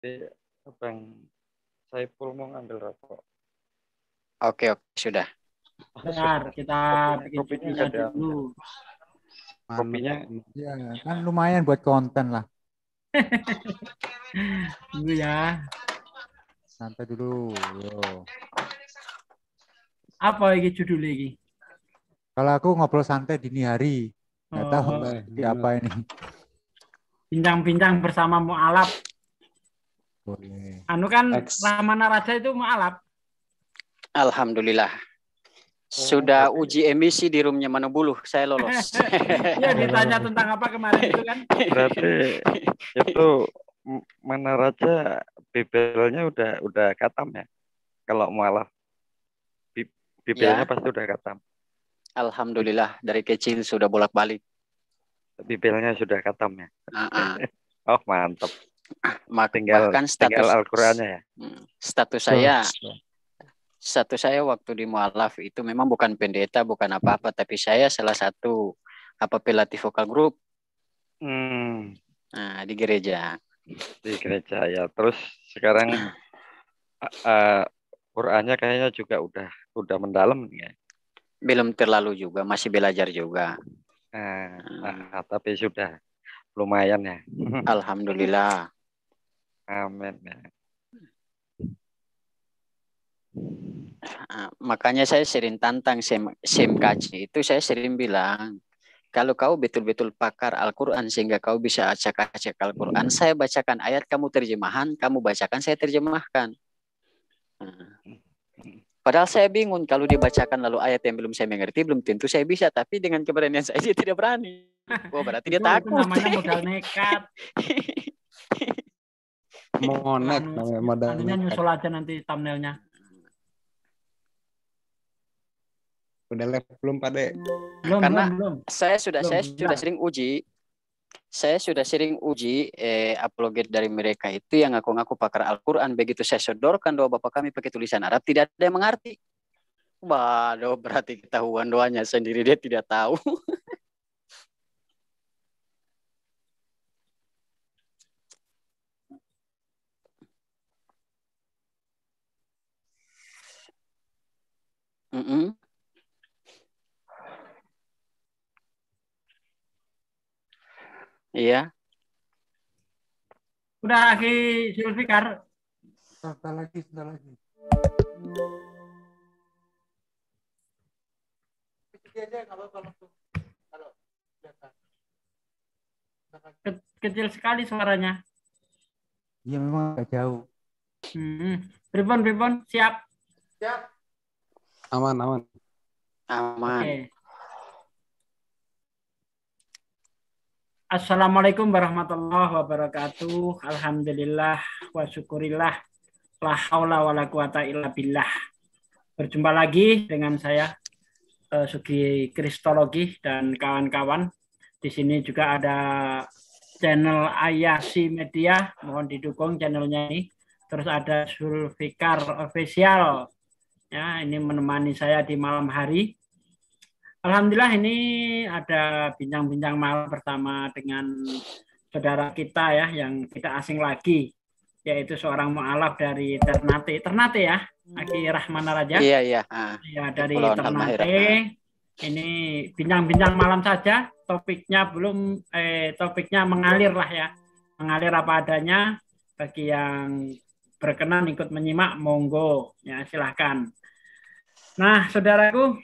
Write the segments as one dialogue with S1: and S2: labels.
S1: Jadi Abang Saiful mau ngambil rokok.
S2: Oke, sudah.
S3: Bentar, kita bikin
S1: Kopinya
S3: judulnya
S1: nggak ada.
S3: dulu.
S1: Kopinya
S4: Ya, kan lumayan buat konten lah.
S3: Tunggu ya.
S4: Santai dulu. Yo.
S3: Apa ini judulnya ini?
S4: Kalau aku ngobrol santai dini hari, nggak tahu
S3: Oh,
S4: apa ini.
S3: bincang-bincang bersama mu'alaf.
S4: Boleh.
S3: Anu kan
S5: X.
S3: Rahmana Raja itu mu'alaf.
S2: Alhamdulillah. Sudah uji emisi di roomnya Manobuluh, saya lolos.
S3: Iya, ditanya tentang apa kemarin itu kan.
S1: berarti itu mana raja bibelnya udah katam ya. Kalau mualaf bibelnya
S2: Ya.
S1: pasti udah katam.
S2: Alhamdulillah, dari kecil sudah bolak-balik.
S1: Bibelnya sudah katam ya. Oh mantap.
S2: Bahkan
S1: Tinggal
S2: status
S1: Al-Qur'annya ya.
S2: Status saya waktu di mualaf itu memang bukan pendeta, bukan apa-apa, tapi saya salah satu pelatih vokal grup. Nah, di gereja.
S1: Di gereja ya. Terus sekarang Qur'annya kayaknya juga udah mendalam ya.
S2: Belum terlalu juga, masih belajar juga.
S1: Tapi sudah lumayan ya.
S2: Alhamdulillah.
S1: Amin ya.
S2: Makanya saya sering tantang SMKC itu, saya sering bilang, kalau kau betul-betul pakar Al-Quran sehingga kau bisa acak-acak Al-Quran, saya bacakan ayat, kamu terjemahan, kamu bacakan, saya terjemahkan. Padahal saya bingung, kalau dibacakan lalu ayat yang belum saya mengerti, belum tentu saya bisa, tapi dengan keberanian saya dia tidak berani. Oh, berarti dia takut.
S3: Itu namanya modal nekat.
S5: Monek namanya modal
S3: Anunya
S5: nekat.
S3: nyusul aja nanti thumbnailnya.
S5: Udah live belum Pak De?
S2: Karena
S3: belum.
S2: saya sudah
S3: Belum.
S2: sering uji. Saya sudah sering uji apologet dari mereka itu yang ngaku-ngaku pakar Al-Quran. Begitu saya sodorkan doa Bapak kami pakai tulisan Arab, tidak ada yang mengerti. Waduh, berarti ketahuan doanya sendiri dia tidak tahu. Iya.
S3: Udah Aki Zulfikar.
S4: Sebentar lagi.
S3: Kecil sekali suaranya.
S4: Iya memang agak jauh.
S3: Pripon, siap.
S5: Aman.
S3: Oke. Assalamualaikum warahmatullahi wabarakatuh. Alhamdulillah wa syukurillah. La haula wa la quwata illa billah. Berjumpa lagi dengan saya Sugi Kristologi dan kawan-kawan. Di sini juga ada channel Ayasi Media, mohon didukung channelnya ini. Terus ada Zulfikar Official. Ya, ini menemani saya di malam hari. Alhamdulillah ini ada bincang-bincang malam bersama dengan saudara kita ya, yang tidak asing lagi, yaitu seorang mu'alaf dari Ternate ya, Aki Rahmana Raja.
S2: Iya.
S3: Ya, dari Ternate. Ini bincang-bincang malam saja, topiknya mengalir lah ya, mengalir apa adanya. Bagi yang berkenan ikut menyimak, monggo ya, silahkan. Nah, saudaraku,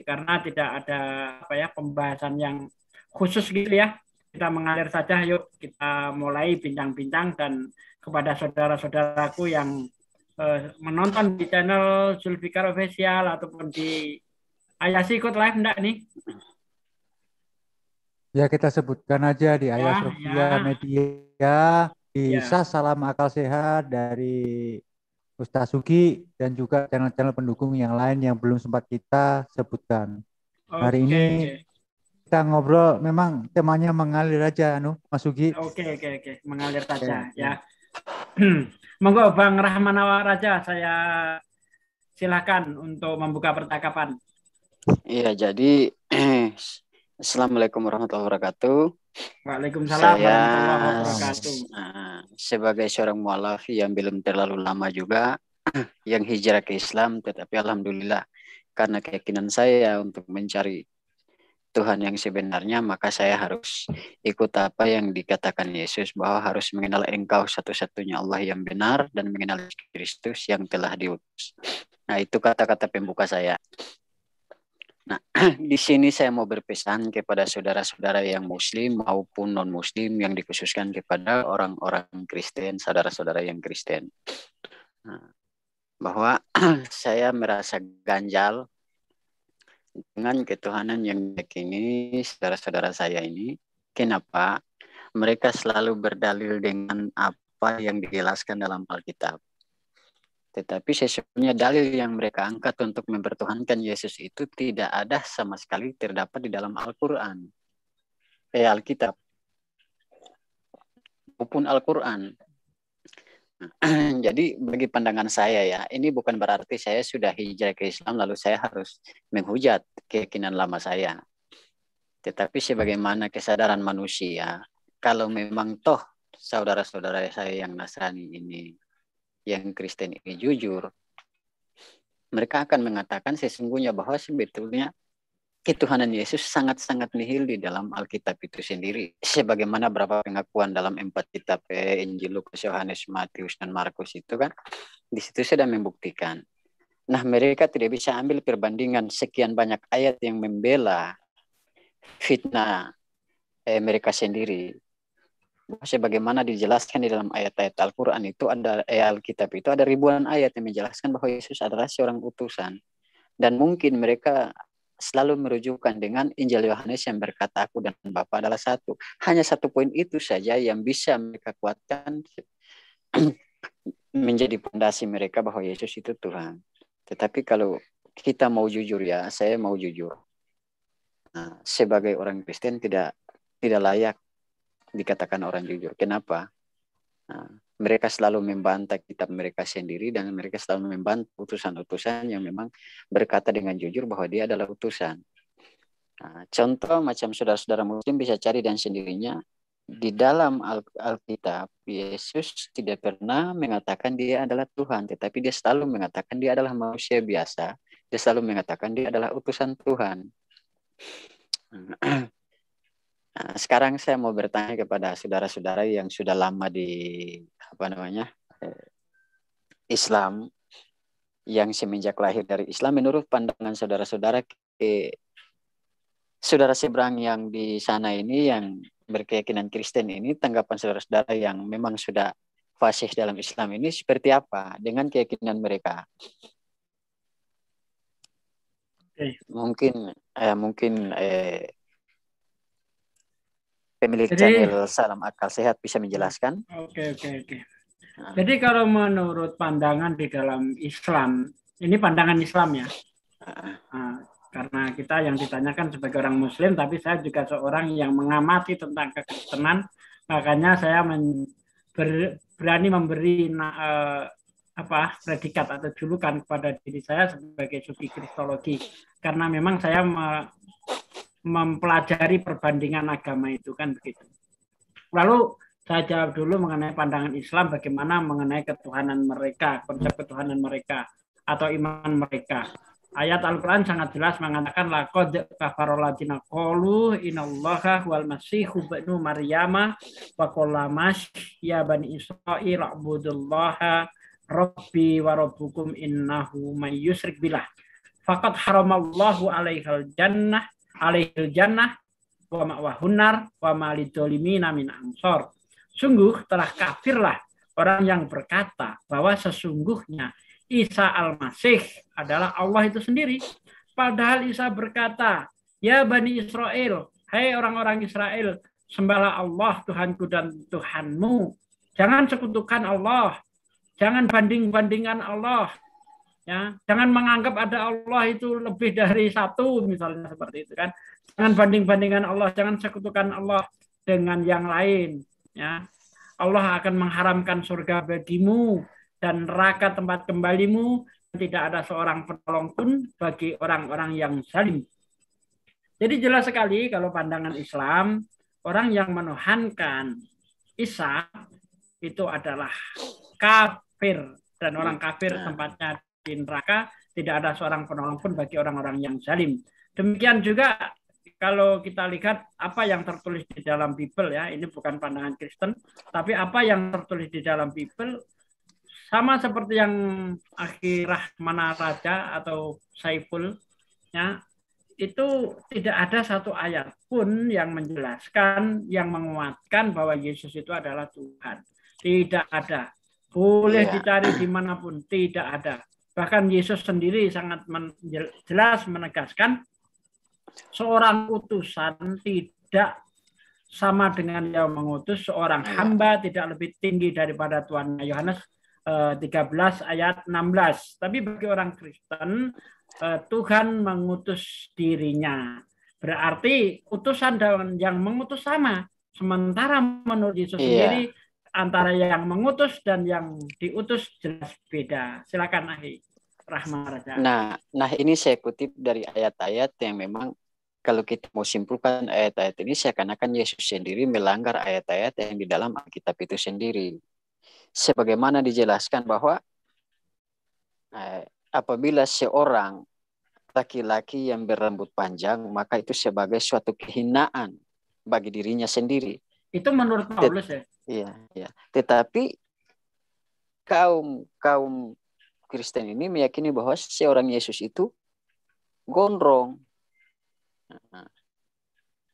S3: karena tidak ada pembahasan yang khusus gitu ya, kita mengalir saja. Yuk kita mulai bincang-bincang. Dan kepada saudara-saudaraku yang menonton di channel Zulfikar Official ataupun di Ayasi, ikut live enggak nih?
S4: Ya kita sebutkan aja di Ayas Sofia Media, bisa salam akal sehat dari Ustaz Sugi dan juga channel-channel pendukung yang lain yang belum sempat kita sebutkan. Hari ini kita ngobrol, memang temanya mengalir aja, Mas Sugi.
S3: Oke, mengalir saja ya. Monggo Bang Rahmana Raja, saya silakan untuk membuka percakapan.
S2: Iya, jadi Assalamualaikum warahmatullahi wabarakatuh.
S3: Waalaikumsalam
S2: Saya
S3: warahmatullahi wabarakatuh.
S2: sebagai seorang mualaf yang belum terlalu lama juga yang hijrah ke Islam, tetapi alhamdulillah karena keyakinan saya untuk mencari Tuhan yang sebenarnya, maka saya harus ikut apa yang dikatakan Yesus bahwa harus mengenal Engkau satu-satunya Allah yang benar dan mengenal Kristus yang telah diutus. Nah, itu kata-kata pembuka saya. Nah, di sini saya mau berpesan kepada saudara-saudara yang muslim maupun non-muslim yang dikhususkan kepada orang-orang Kristen, saudara-saudara yang Kristen. Nah, bahwa saya merasa ganjal dengan ketuhanan yang diyakini saudara-saudara saya ini. Kenapa? Mereka selalu berdalil dengan apa yang dijelaskan dalam Alkitab. Tetapi sesungguhnya dalil yang mereka angkat untuk mempertuhankan Yesus itu tidak ada sama sekali terdapat di dalam Al-Quran. Alkitab. Maupun Al-Quran. Jadi bagi pandangan saya ya, ini bukan berarti saya sudah hijrah ke Islam lalu saya harus menghujat keyakinan lama saya. Tetapi sebagaimana kesadaran manusia, kalau memang toh saudara-saudara saya yang Nasrani ini, yang Kristen ini jujur, mereka akan mengatakan sesungguhnya bahwa sebetulnya ketuhanan Yesus sangat-sangat nihil di dalam Alkitab itu sendiri. Sebagaimana berapa pengakuan dalam 4 kitab Injil, Lukas, Yohanes, Matius, dan Markus itu kan, di situ sudah membuktikan. Nah, mereka tidak bisa ambil perbandingan sekian banyak ayat yang membela fitnah mereka sendiri. Sebagaimana dijelaskan di dalam ayat-ayat Al-Quran itu ada Alkitab itu ada ribuan ayat yang menjelaskan bahwa Yesus adalah seorang utusan. Dan mungkin mereka selalu merujukkan dengan Injil Yohanes yang berkata aku dan Bapa adalah satu. Hanya satu poin itu saja yang bisa mereka kuatkan menjadi pondasi mereka bahwa Yesus itu Tuhan. Tetapi kalau kita mau jujur ya, saya mau jujur. Nah, sebagai orang Kristen tidak layak dikatakan orang jujur. Kenapa? Nah, mereka selalu membantah kitab mereka sendiri dan mereka selalu membantah utusan-utusan yang memang berkata dengan jujur bahwa dia adalah utusan. Nah, contoh macam saudara-saudara muslim bisa cari dan sendirinya di dalam Alkitab Yesus tidak pernah mengatakan dia adalah Tuhan, tetapi dia selalu mengatakan dia adalah manusia biasa. Dia selalu mengatakan dia adalah utusan Tuhan. Nah, sekarang saya mau bertanya kepada saudara-saudara yang sudah lama di Islam, yang semenjak lahir dari Islam, menurut pandangan saudara-saudara saudara seberang yang di sana ini yang berkeyakinan Kristen ini, tanggapan saudara-saudara yang memang sudah fasih dalam Islam ini seperti apa dengan keyakinan mereka? Mungkin pemilik channel Salam Akal Sehat bisa menjelaskan.
S3: Oke. Jadi kalau menurut pandangan di dalam Islam, ini pandangan Islam ya. Karena kita yang ditanyakan sebagai orang Muslim, tapi saya juga seorang yang mengamati tentang kekristenan, makanya saya berani memberi predikat atau julukan kepada diri saya sebagai sufi kristologi, karena memang saya mempelajari perbandingan agama itu kan begitu. Lalu saya jawab dulu mengenai pandangan Islam, bagaimana mengenai ketuhanan mereka, konsep ketuhanan mereka atau iman mereka. Ayat Al-Quran sangat jelas mengatakan laqad kafara alladziina qalu innallaha huwal masiihu ibnu maryama wa qala ya bani Israil ubudullaha rabbi wa rabbukum innahu may yusyrik billah faqad haramallahu alaihil jannah wa ma'wahun nar wa ma lidzalimina min ansor. Sungguh telah kafirlah orang yang berkata bahwa sesungguhnya Isa Al-Masih adalah Allah itu sendiri. Padahal Isa berkata, ya Bani Israel, hai orang-orang Israel, sembahlah Allah Tuhanku dan Tuhanmu. Jangan sekutukan Allah. Jangan banding-bandingkan Allah. Ya, jangan menganggap ada Allah itu lebih dari satu, misalnya seperti itu kan. Jangan banding-bandingkan Allah, jangan sekutukan Allah dengan yang lain. Ya, Allah akan mengharamkan surga bagimu dan neraka tempat kembalimu. Tidak ada seorang penolong pun bagi orang-orang yang zalim. Jadi jelas sekali kalau pandangan Islam, orang yang menuhankan Isa itu adalah kafir. Dan orang kafir tempatnya di neraka, tidak ada seorang penolong pun bagi orang-orang yang zalim. Demikian juga kalau kita lihat apa yang tertulis di dalam Bible, ya, ini bukan pandangan Kristen, tapi apa yang tertulis di dalam Bible sama seperti yang Akhirah Mana Raja atau Saiful, ya, itu tidak ada satu ayat pun yang menjelaskan, yang menguatkan bahwa Yesus itu adalah Tuhan. Tidak ada. Boleh dicari dimanapun, tidak ada. Bahkan Yesus sendiri sangat jelas menegaskan seorang utusan tidak sama dengan yang mengutus, seorang hamba tidak lebih tinggi daripada Tuhan. Yohanes 13 ayat 16. Tapi bagi orang Kristen, Tuhan mengutus dirinya. Berarti utusan dan yang mengutus sama. Sementara menurut Yesus sendiri, antara yang mengutus dan yang diutus jelas beda. Silakan Ahi Rahma Raja.
S2: Nah ini saya kutip dari ayat-ayat yang memang kalau kita mau simpulkan ayat-ayat ini seakan-akan Yesus sendiri melanggar ayat-ayat yang di dalam Alkitab itu sendiri. Sebagaimana dijelaskan bahwa apabila seorang laki-laki yang berambut panjang, maka itu sebagai suatu kehinaan bagi dirinya sendiri.
S3: Itu menurut Paulus ya?
S2: Iya. Tetapi kaum Kristen ini meyakini bahwa seorang Yesus itu gondrong.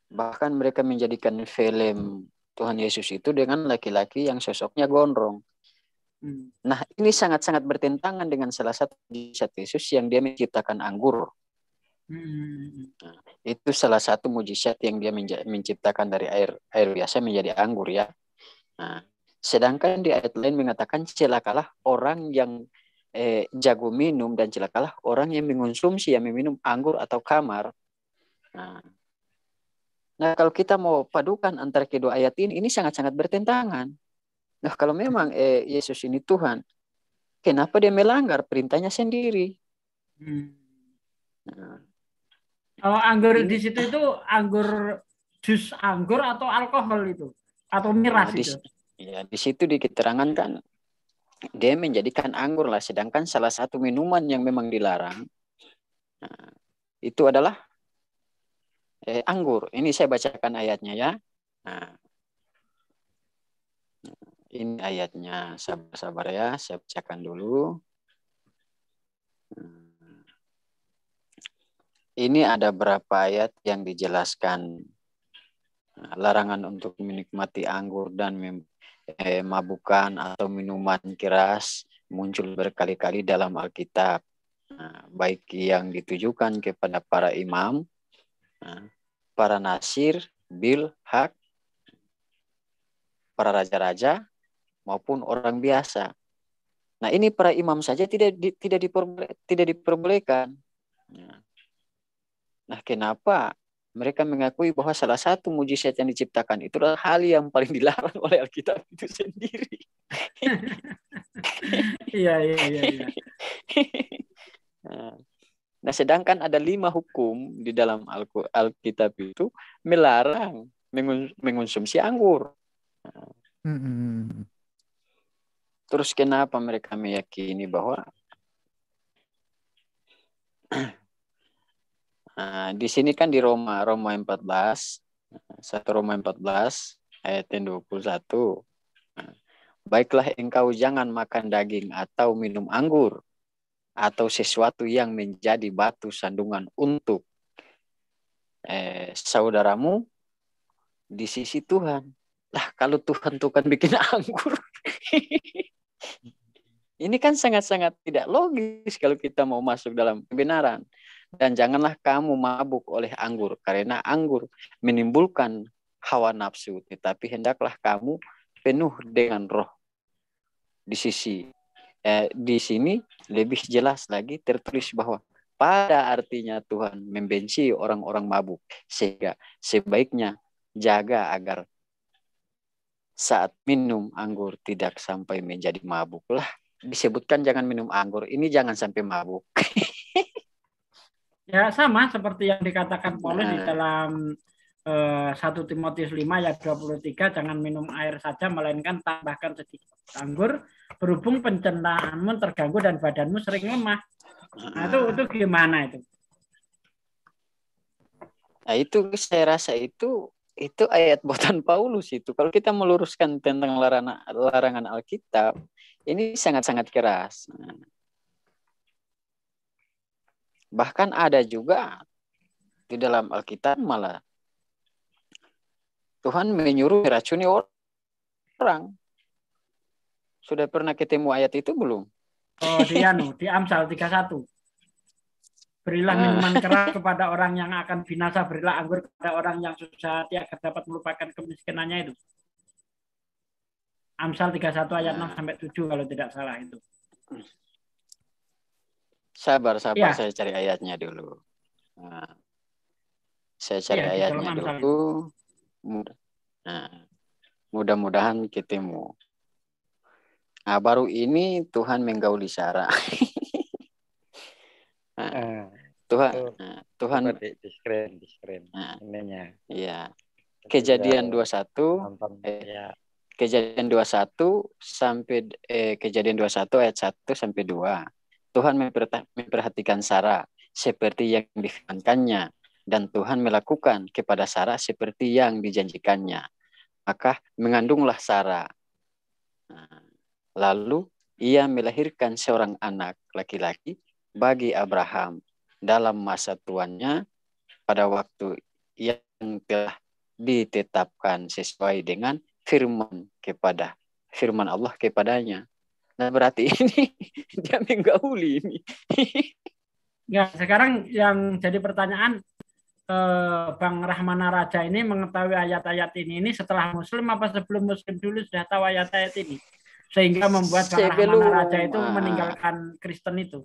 S2: Bahkan mereka menjadikan film Tuhan Yesus itu dengan laki-laki yang sosoknya gondrong. Nah, ini sangat-sangat bertentangan dengan salah satu mujizat Yesus yang dia menciptakan anggur. Nah, itu salah satu mujizat yang dia menciptakan dari air biasa menjadi anggur, ya. Nah, sedangkan di ayat lain mengatakan celakalah orang yang jago minum dan celakalah orang yang mengonsumsi, yang meminum anggur atau kamar. Nah, kalau kita mau padukan antara kedua ayat ini sangat-sangat bertentangan. Nah, kalau memang Yesus ini Tuhan, kenapa dia melanggar perintahnya sendiri?
S3: Kalau anggur di situ itu anggur jus anggur atau alkohol itu atau miras itu?
S2: Ya, di situ di keterangan kan dia menjadikan anggur lah, sedangkan salah satu minuman yang memang dilarang itu adalah anggur. Ini saya bacakan ayatnya, ya. Nah, ini ayatnya, sabar-sabar ya, saya bacakan dulu. Ini ada berapa ayat yang dijelaskan larangan untuk menikmati anggur dan mabukan atau minuman keras muncul berkali-kali dalam Alkitab, baik yang ditujukan kepada para imam, para nasir, bilhak, para raja-raja maupun orang biasa. Nah, ini para imam saja tidak diperbolehkan. Nah, kenapa mereka mengakui bahwa salah satu mujizat yang diciptakan itu adalah hal yang paling dilarang oleh Alkitab itu sendiri?
S3: Iya.
S2: Nah, sedangkan ada 5 hukum di dalam Alkitab itu melarang mengonsumsi anggur. Terus kenapa mereka meyakini bahwa di sini kan di Roma 14, 1 Roma 14 ayat 21. Baiklah engkau jangan makan daging atau minum anggur atau sesuatu yang menjadi batu sandungan untuk saudaramu di sisi Tuhan. Lah, kalau Tuhan bikin anggur. Ini kan sangat-sangat tidak logis kalau kita mau masuk dalam kebenaran. Dan janganlah kamu mabuk oleh anggur, karena anggur menimbulkan hawa nafsu, tetapi hendaklah kamu penuh dengan roh. Di sini lebih jelas lagi tertulis bahwa pada artinya Tuhan membenci orang-orang mabuk, sehingga sebaiknya jaga agar saat minum anggur tidak sampai menjadi mabuk. Lah, disebutkan jangan minum anggur, ini jangan sampai mabuk.
S3: Ya sama seperti yang dikatakan Paulus di
S2: Nah,
S3: dalam 1 Timotius 5 ayat 23, jangan minum air saja melainkan tambahkan sedikit anggur berhubung pencernaanmu terganggu dan badanmu sering lemah. Nah, itu gimana itu?
S2: nah, itu saya rasa itu ayat buatan Paulus itu. Kalau kita meluruskan tentang larangan Alkitab, ini sangat-sangat keras. Bahkan ada juga di dalam Alkitab malah Tuhan menyuruh meracuni orang. Sudah pernah ketemu ayat itu belum?
S3: Oh, di Amsal 31. Berilah minuman keras kepada orang yang akan binasa, berilah anggur kepada orang yang susah hati agar dapat melupakan kemiskinannya itu. Amsal 31 ayat 6 sampai 7 kalau tidak salah itu.
S2: Sabar,
S3: Ya.
S2: saya cari ayatnya dulu. Nah, saya cari
S3: Iya, di dalam
S2: ayatnya
S3: Amsal
S2: dulu. Nah, mudah-mudahan ketemu. Nah, baru ini Tuhan menggauli Sarah. Tuhan
S1: di screen
S2: nah,
S1: ininya.
S2: Iya. Kejadian 21
S1: ya.
S2: Kejadian 21 sampai Kejadian 21 ayat 1 sampai 2. Tuhan memperhatikan Sarah seperti yang difirmankannya dan Tuhan melakukan kepada Sarah seperti yang dijanjikannya. Maka mengandunglah Sarah. Nah, lalu ia melahirkan seorang anak laki-laki bagi Abraham dalam masa tuanya pada waktu yang telah ditetapkan sesuai dengan firman Allah kepadanya. Nah, berarti ini dia menggauli ini.
S3: Ya, sekarang yang jadi pertanyaan, Bang Rahmana Raja ini mengetahui ayat-ayat ini setelah Muslim apa sebelum Muslim dulu sudah tahu ayat-ayat ini? Sehingga membuat Bang Rahmana Raja itu meninggalkan Kristen itu.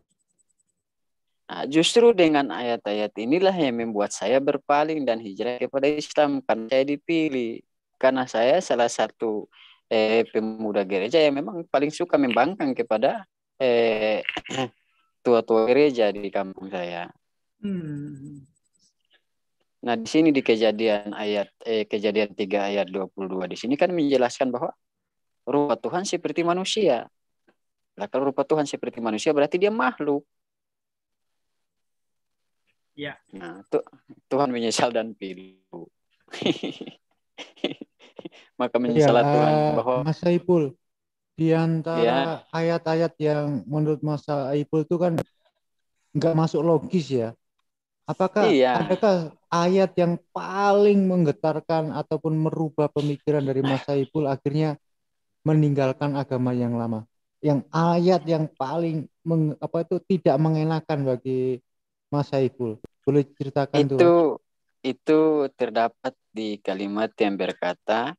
S2: Nah, justru dengan ayat-ayat inilah yang membuat saya berpaling dan hijrah kepada Islam, karena saya dipilih. Karena saya salah satu pemuda gereja yang memang paling suka membangkang kepada tua-tua gereja di kampung saya. Nah, di sini di Kejadian 3 ayat 22 di sini kan menjelaskan bahwa rupa Tuhan seperti manusia. Nah, kalau rupa Tuhan seperti manusia berarti dia makhluk.
S3: Ya.
S2: Nah, Tuhan menyesal dan pilu. Maka menyesal Tuhan bahwa
S4: Mas Saipul, di antara ayat-ayat yang menurut Mas Saipul itu kan nggak masuk logis ya. Apakah adakah ayat yang paling menggetarkan ataupun merubah pemikiran dari Mas Saipul akhirnya meninggalkan agama yang lama? Yang ayat yang paling tidak mengenakan bagi Mas Saipul. Boleh ceritakan
S2: itu terdapat di kalimat yang berkata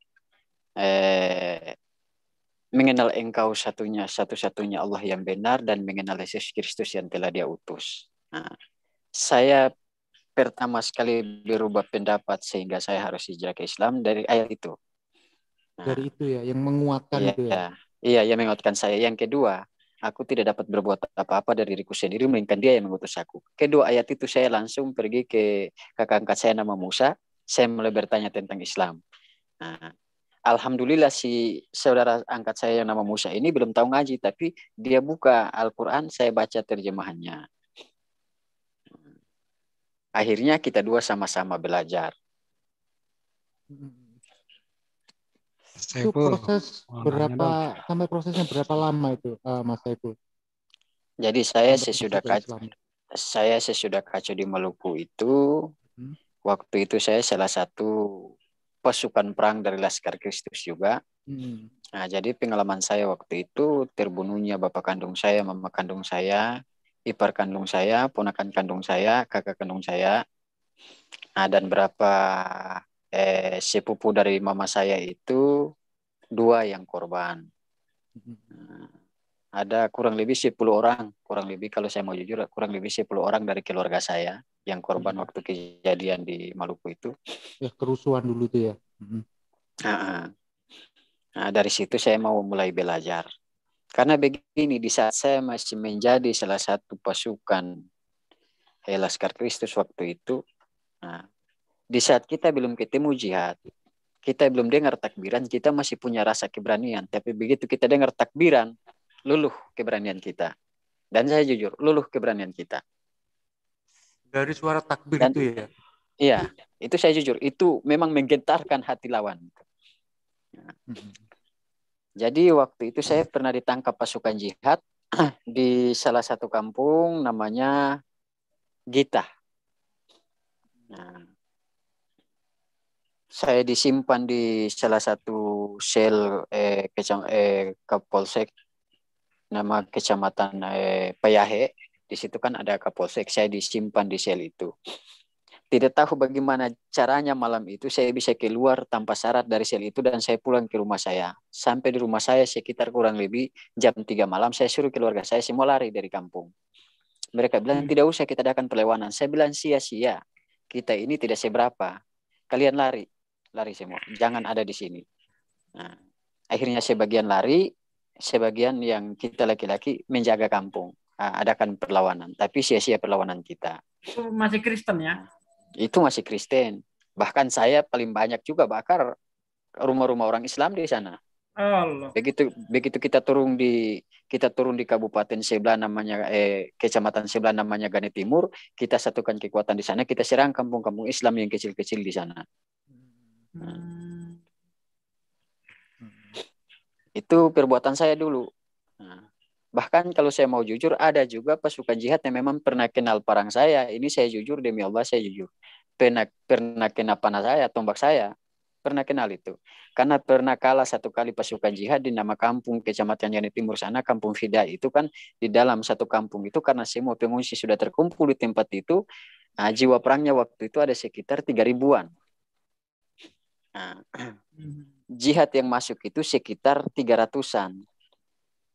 S2: mengenal engkau satu-satunya Allah yang benar dan mengenal Yesus Kristus yang telah Dia utus. Nah, saya pertama sekali berubah pendapat sehingga saya harus hijrah ke Islam dari ayat itu. Nah,
S4: dari itu ya yang menguatkan itu ya.
S2: Iya, yang menguatkan saya. Yang kedua, aku tidak dapat berbuat apa-apa dari diriku sendiri, melainkan Dia yang mengutus aku. Kedua ayat itu saya langsung pergi ke kakak angkat saya nama Musa. Saya mulai bertanya tentang Islam. Nah, alhamdulillah si saudara angkat saya yang nama Musa ini belum tahu ngaji, tapi dia buka Al-Quran, saya baca terjemahannya. Akhirnya kita dua sama-sama belajar.
S4: Itu prosesnya berapa lama itu, Mas Saipul?
S2: Jadi saya sesudah kacau di Maluku itu, waktu itu saya salah satu pasukan perang dari Laskar Kristus juga. Nah, jadi pengalaman saya waktu itu terbunuhnya bapak kandung saya, mama kandung saya, ipar kandung saya, ponakan kandung saya, kakak kandung saya. Nah, dan berapa sepupu dari mama saya itu 2 yang korban. Nah, ada kurang lebih 10 orang, kalau saya mau jujur kurang lebih 10 orang dari keluarga saya yang korban waktu kejadian di Maluku itu.
S4: Ya, kerusuhan dulu tuh ya.
S2: Nah, dari situ saya mau mulai belajar. Karena begini, di saat saya masih menjadi salah satu pasukan Laskar Kristus waktu itu. Nah, di saat kita belum ketemu jihad, kita belum dengar takbiran, kita masih punya rasa keberanian. Tapi begitu kita dengar takbiran, luluh keberanian kita. Dan saya jujur, luluh keberanian kita.
S4: Dari suara takbir
S2: Dan,
S4: itu ya?
S2: Iya, itu saya jujur, itu memang menggentarkan hati lawan. Nah, jadi waktu itu saya pernah ditangkap pasukan jihad di salah satu kampung namanya Gita. Nah, saya disimpan di salah satu sel Kapolsek, nama kecamatan Payahe. Di situ kan ada Kapolsek, saya disimpan di sel itu. Tidak tahu bagaimana caranya malam itu saya bisa keluar tanpa syarat dari sel itu dan saya pulang ke rumah saya. Sampai di rumah saya sekitar kurang lebih jam 3 malam, saya suruh keluarga saya semua lari dari kampung. Mereka bilang tidak usah, kita adakan perlawanan. Saya bilang sia-sia, kita ini tidak seberapa. Kalian lari semua, jangan ada di sini. Nah, akhirnya sebagian lari, sebagian yang kita laki-laki menjaga kampung. Adakan perlawanan, tapi sia-sia perlawanan kita.
S3: Itu masih Kristen ya?
S2: Itu masih Kristen. Bahkan saya paling banyak juga bakar rumah-rumah orang Islam di sana.
S3: Allah.
S2: Begitu kita turun di kabupaten sebelah namanya kecamatan sebelah namanya Gane Timur, kita satukan kekuatan di sana, kita serang kampung-kampung Islam yang kecil-kecil di sana. Itu perbuatan saya dulu. Nah, bahkan kalau saya mau jujur, ada juga pasukan jihad yang memang pernah kenal parang saya. Ini saya jujur, demi Allah saya jujur. Pernah kena panah saya, tombak saya. Pernah kenal itu. Karena pernah kalah satu kali pasukan jihad di nama kampung kecamatan Gane Timur sana, kampung Fida itu kan di dalam satu kampung itu, karena semua pengungsi sudah terkumpul di tempat itu. Jiwa perangnya waktu itu ada sekitar 3.000-an. Jihad yang masuk itu sekitar 300-an.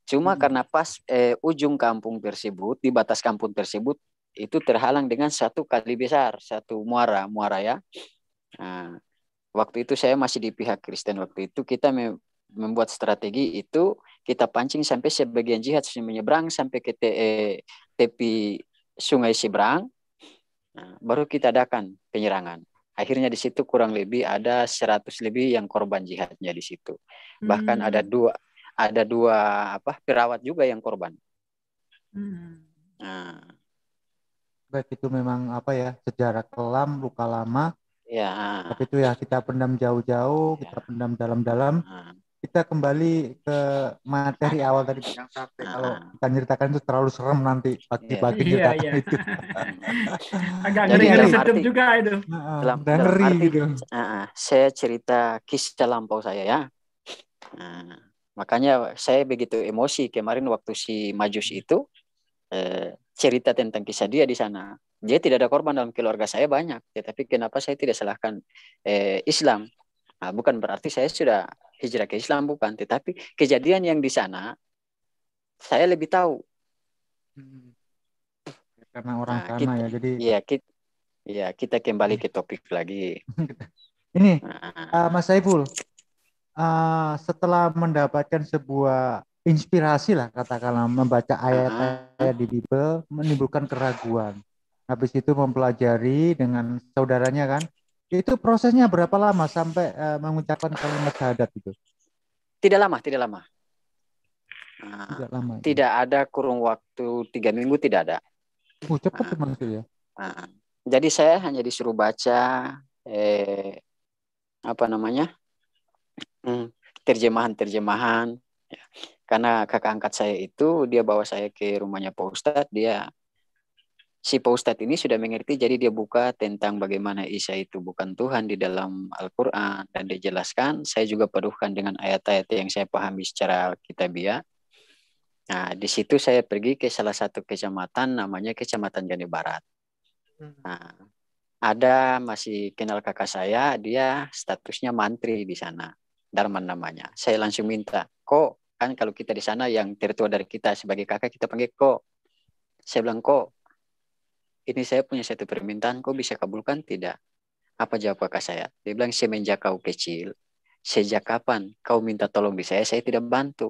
S2: Cuma karena pas ujung kampung tersebut, di batas kampung tersebut, itu terhalang dengan satu kali besar, satu muara ya. Nah, waktu itu saya masih di pihak Kristen. Waktu itu kita membuat strategi itu, kita pancing sampai sebagian jihad menyeberang sampai ke tepi sungai seberang. Nah, baru kita adakan penyerangan. Akhirnya di situ kurang lebih ada 100 lebih yang korban jihadnya di situ. Bahkan ada dua perawat juga yang korban. Nah,
S4: baik, itu memang sejarah kelam, luka lama.
S2: Ya.
S4: Tapi itu ya kita pendam jauh-jauh, kita pendam dalam-dalam. Kita kembali ke materi awal tadi, yang sampai kalau kita ceritakan itu terlalu serem nanti pagi-pagi ceritakan itu.
S3: Agak ngeri-ngeri sedap juga itu.
S2: Dalam arti gitu. Saya cerita kisah lampau saya ya. Makanya saya begitu emosi kemarin waktu si Majus itu cerita tentang kisah dia di sana. Dia tidak ada korban dalam keluarga saya banyak, tetapi kenapa saya tidak salahkan Islam? Bukan berarti saya sudah hijrah ke Islam, bukan, tetapi kejadian yang di sana saya lebih tahu.
S4: Karena orang sana ya, jadi
S2: kita kembali ke topik lagi.
S4: Ini Mas Saiful, setelah mendapatkan sebuah inspirasi lah katakanlah, membaca ayat-ayat di Bible menimbulkan keraguan, habis itu mempelajari dengan saudaranya kan, itu prosesnya berapa lama sampai mengucapkan kalimat syahadat itu?
S2: Tidak lama. Tidak ada kurun waktu 3 minggu, tidak ada.
S4: Cepat maksudnya.
S2: Jadi saya hanya disuruh baca terjemahan. Ya. Karena kakak angkat saya itu dia bawa saya ke rumahnya Pak Ustadz, si Pak Ustadz ini sudah mengerti, jadi dia buka tentang bagaimana Isa itu bukan Tuhan di dalam Al-Quran, dan dia jelaskan. Saya juga padukan dengan ayat-ayat yang saya pahami secara kitabiah. Nah, di situ saya pergi ke salah satu kecamatan namanya Kecamatan Gane Barat. Nah, ada masih kenal kakak saya, dia statusnya mantri di sana, Darman namanya. Saya langsung minta, kok kan kalau kita di sana yang tertua dari kita sebagai kakak kita panggil kok. Saya bilang, kok ini saya punya satu permintaan, kau bisa kabulkan tidak? Apa jawab kakak saya? Dia bilang, semenjak kau kecil, sejak kapan kau minta tolong di saya tidak bantu.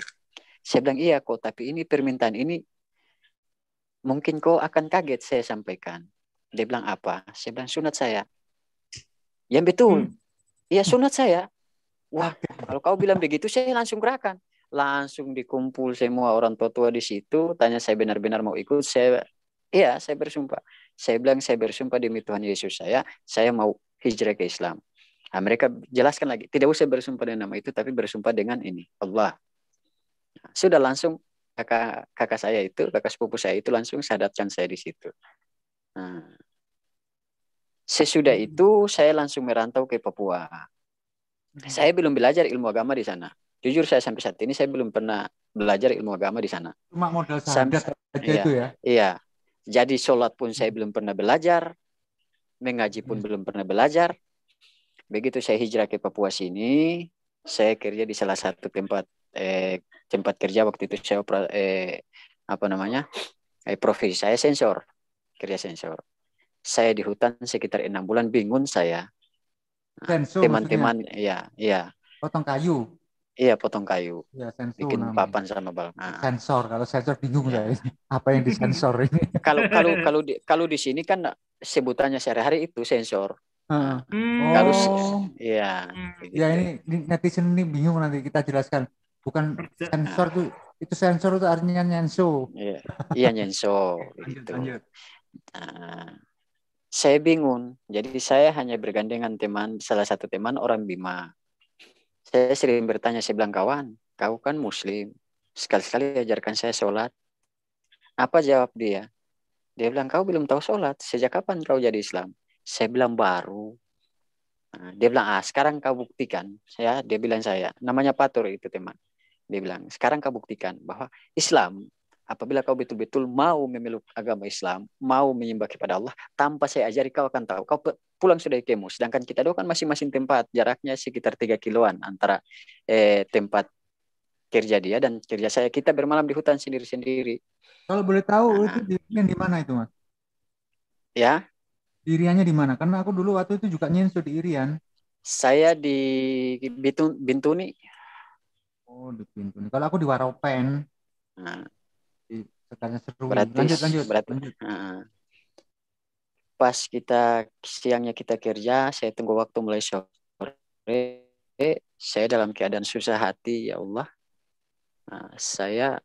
S2: Saya bilang, iya kok, tapi ini permintaan ini mungkin kau akan kaget saya sampaikan. Dia bilang apa? Saya bilang sunat saya. Yang betul. Iya sunat saya. Wah, kalau kau bilang begitu saya langsung gerakan. Langsung dikumpul semua orang tua-tua di situ. Tanya saya benar-benar mau ikut. Saya bersumpah. Saya bilang saya bersumpah demi Tuhan Yesus saya mau hijrah ke Islam. Nah, mereka jelaskan lagi. Tidak usah bersumpah dengan nama itu, tapi bersumpah dengan ini. Allah. Nah, sudah langsung kakak saya itu, kakak sepupu saya itu langsung sadatkan saya di situ. Nah, sesudah itu saya langsung merantau ke Papua. Saya belum belajar ilmu agama di sana. Jujur saya sampai saat ini saya belum pernah belajar ilmu agama di sana.
S4: Cuma modal syahadat aja
S2: Iya,
S4: itu ya.
S2: Iya. Jadi sholat pun saya belum pernah belajar, mengaji pun belum pernah belajar. Begitu saya hijrah ke Papua sini, saya kerja di salah satu tempat kerja waktu itu saya profesi saya sensor, kerja sensor. Saya di hutan sekitar 6 bulan, bingung saya.
S4: Senso
S2: Teman-teman,
S4: maksudnya?
S2: iya.
S4: Potong kayu.
S2: Iya, potong kayu.
S4: Ya, senso
S2: Bikin
S4: namanya.
S2: papan sama bal. Nah,
S4: Sensor, kalau sensor bingung
S2: ya.
S4: saya. Apa yang disensor ini?
S2: Kalau di sini kan sebutannya sehari-hari itu sensor. Nah,
S4: Oh,
S2: ya,
S4: ya ini netizen ini bingung, nanti kita jelaskan. Bukan sensor tuh, itu sensor itu artinya nyenso.
S2: Iya nyenso.
S4: Lanjut.
S2: Nah, saya bingung. Jadi saya hanya bergandengan salah satu teman orang Bima. Saya sering bertanya, saya bilang, kawan, kau kan Muslim. Sekali-sekali ajarkan saya sholat. Apa jawab dia? Dia bilang, kau belum tahu sholat. Sejak kapan kau jadi Islam? Saya bilang, baru. Nah, dia bilang, sekarang kau buktikan. Dia bilang saya, namanya Patur itu teman. Dia bilang, sekarang kau buktikan bahwa Islam, apabila kau betul-betul mau memeluk agama Islam, mau menyembah kepada Allah, tanpa saya ajari kau akan tahu. Kau pulang sudah kemo. Sedangkan kita dua kan masing-masing tempat, jaraknya sekitar 3 kiloan antara tempat kerja dia dan kerja saya. Kita bermalam di hutan sendiri-sendiri.
S4: Kalau boleh tahu itu dirinya di mana itu, Mas?
S2: Ya.
S4: Diriannya di mana? Karena aku dulu waktu itu juga nyenso di Irian.
S2: Saya di Bintuni.
S4: Oh, di Bintuni. Kalau aku di Waropen.
S2: Nah,
S4: Sekarang seru. Lanjut.
S2: Pas siangnya kita kerja, saya tunggu waktu mulai sore. Saya dalam keadaan susah hati, ya Allah. Nah, saya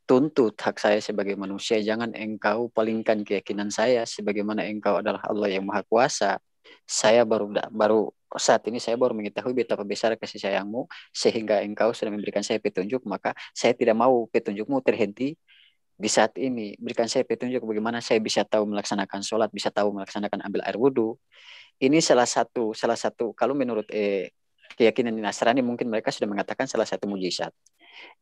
S2: tuntut hak saya sebagai manusia. Jangan engkau palingkan keyakinan saya sebagaimana engkau adalah Allah yang Maha Kuasa. Saya baru saat ini saya baru mengetahui betapa besar kasih sayangmu sehingga engkau sudah memberikan saya petunjuk, maka saya tidak mau petunjukmu terhenti di saat ini. Berikan saya petunjuk bagaimana saya bisa tahu melaksanakan sholat, bisa tahu melaksanakan ambil air wudhu. Ini salah satu kalau menurut keyakinan Nasrani mungkin mereka sudah mengatakan salah satu mujizat.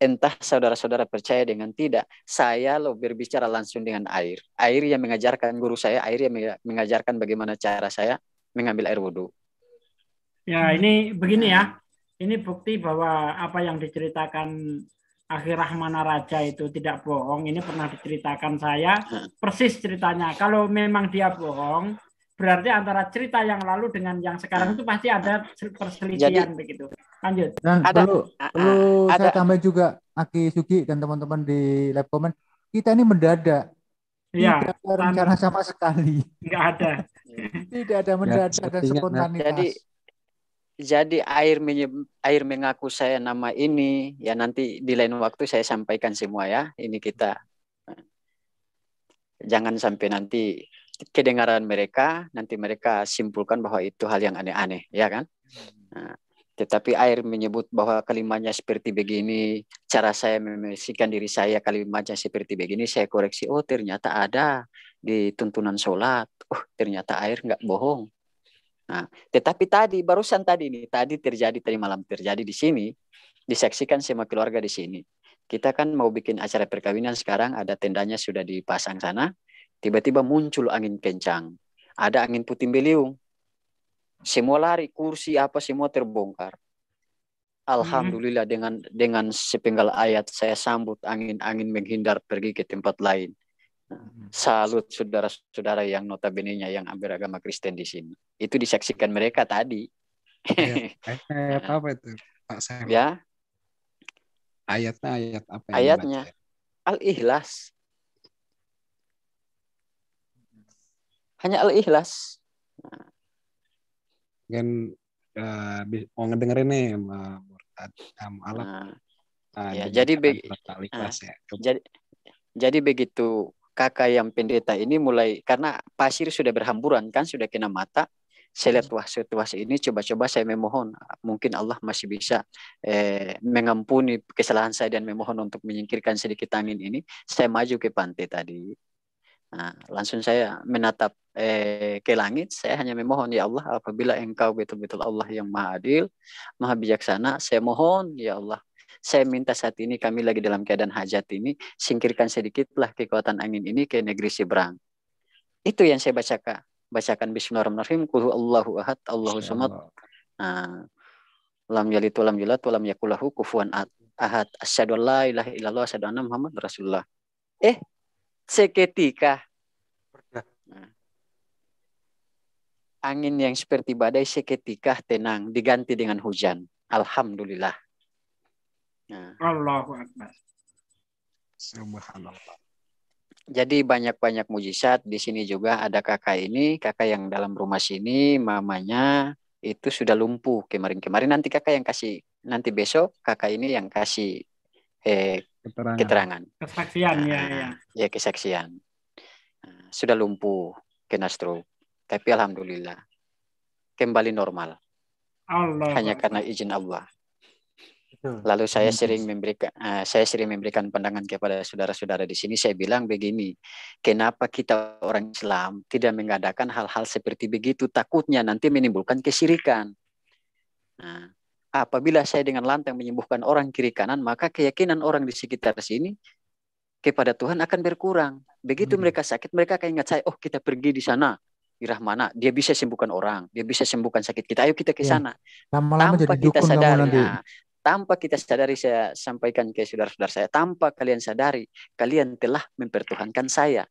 S2: Entah saudara-saudara percaya dengan tidak, saya berbicara langsung dengan air. Air yang mengajarkan guru saya, air yang mengajarkan bagaimana cara saya mengambil air wudhu.
S3: Ya, ini begini ya. Ini bukti bahwa apa yang diceritakan Akhir Rahmana Raja itu tidak bohong. Ini pernah diceritakan saya, persis ceritanya. Kalau memang dia bohong, berarti antara cerita yang lalu dengan yang sekarang itu pasti ada perselisihan. Jadi, begitu. Lanjut.
S4: Dan perlu saya tambah juga, Aki Sugi dan teman-teman di live comment, kita ini mendadak. Tidak ada rencana sama sekali.
S3: Enggak ada.
S4: Tidak ada mendadak dan spontanitas.
S2: Jadi air mengaku saya nama ini, ya nanti di lain waktu saya sampaikan semua ya. Ini kita jangan sampai nanti kedengaran mereka, nanti mereka simpulkan bahwa itu hal yang aneh-aneh, ya kan? Nah, tetapi air menyebut bahwa kalimatnya seperti begini, cara saya memesikan diri saya kalimatnya seperti begini, saya koreksi, oh ternyata ada di tuntunan sholat, oh ternyata air nggak bohong. Nah, tetapi tadi malam terjadi di sini, disaksikan semua keluarga di sini. Kita kan mau bikin acara perkawinan sekarang, ada tendanya sudah dipasang sana, tiba-tiba muncul angin kencang, ada angin puting beliung, semua lari, kursi apa semua terbongkar. Alhamdulillah dengan sepenggal ayat saya sambut angin menghindar pergi ke tempat lain. Salut saudara-saudara yang notabene-nya yang beragama Kristen di sini. Itu disaksikan mereka tadi.
S5: Ayat apa itu, Pak Sam?
S2: Ya.
S5: Ayatnya ayat apa?
S2: Ayatnya Al-Ikhlas. Hanya al-ikhlas.
S5: Kan mau ngedengerin nih Murtad Alam.
S2: Nah, ya, jadi
S5: ya.
S2: jadi begitu kakak yang pendeta ini mulai, karena pasir sudah berhamburan kan, sudah kena mata. Saya lihat wah situasi ini, coba-coba saya memohon, mungkin Allah masih bisa mengampuni kesalahan saya dan memohon untuk menyingkirkan sedikit angin ini. Saya maju ke pantai tadi. Nah, langsung saya menatap ke langit. Saya hanya memohon, ya Allah, apabila Engkau betul-betul Allah yang Maha Adil, Maha Bijaksana, saya mohon, ya Allah, saya minta saat ini kami lagi dalam keadaan hajat ini, singkirkan sedikitlah kekuatan angin ini ke negeri seberang. Itu yang saya bacakan Bismillahirrahmanirrahim. Qul huwallahu ahad, Allahu samad. Lam yalid wa lam yulad wa lam yakul lahu kufuwan ahad. Asyhadu an la ilaha illallah, asyhadu anna Muhammadar Rasulullah. Seketika angin yang seperti badai seketika tenang, diganti dengan hujan. Alhamdulillah.
S3: Allahu Akbar.
S5: Subhanallah.
S2: Jadi banyak-banyak mujizat. Di sini juga ada kakak yang dalam rumah sini, mamanya itu sudah lumpuh kemarin-kemarin. Nanti kakak yang kasih, nanti besok kakak ini yang kasih keterangan.
S3: Kesaksian, ya,
S2: kesaksian. Sudah lumpuh, kena stroke. Tapi alhamdulillah kembali normal. Hanya karena izin Allah. Lalu saya sering memberikan pandangan kepada saudara-saudara di sini. Saya bilang begini, kenapa kita orang Islam tidak mengadakan hal-hal seperti begitu? Takutnya nanti menimbulkan kesyirikan. Nah, apabila saya dengan lantang menyembuhkan orang kiri kanan, maka keyakinan orang di sekitar sini kepada Tuhan akan berkurang. Begitu mereka sakit, mereka akan ingat saya, oh kita pergi di sana, di Rahmana, dia bisa sembuhkan orang, dia bisa sembuhkan sakit kita, ayo kita ke sana. Tanpa kita sadari, tanpa kita sadari, saya sampaikan ke saudara-saudara saya, tanpa kalian sadari, kalian telah mempertuhankan saya.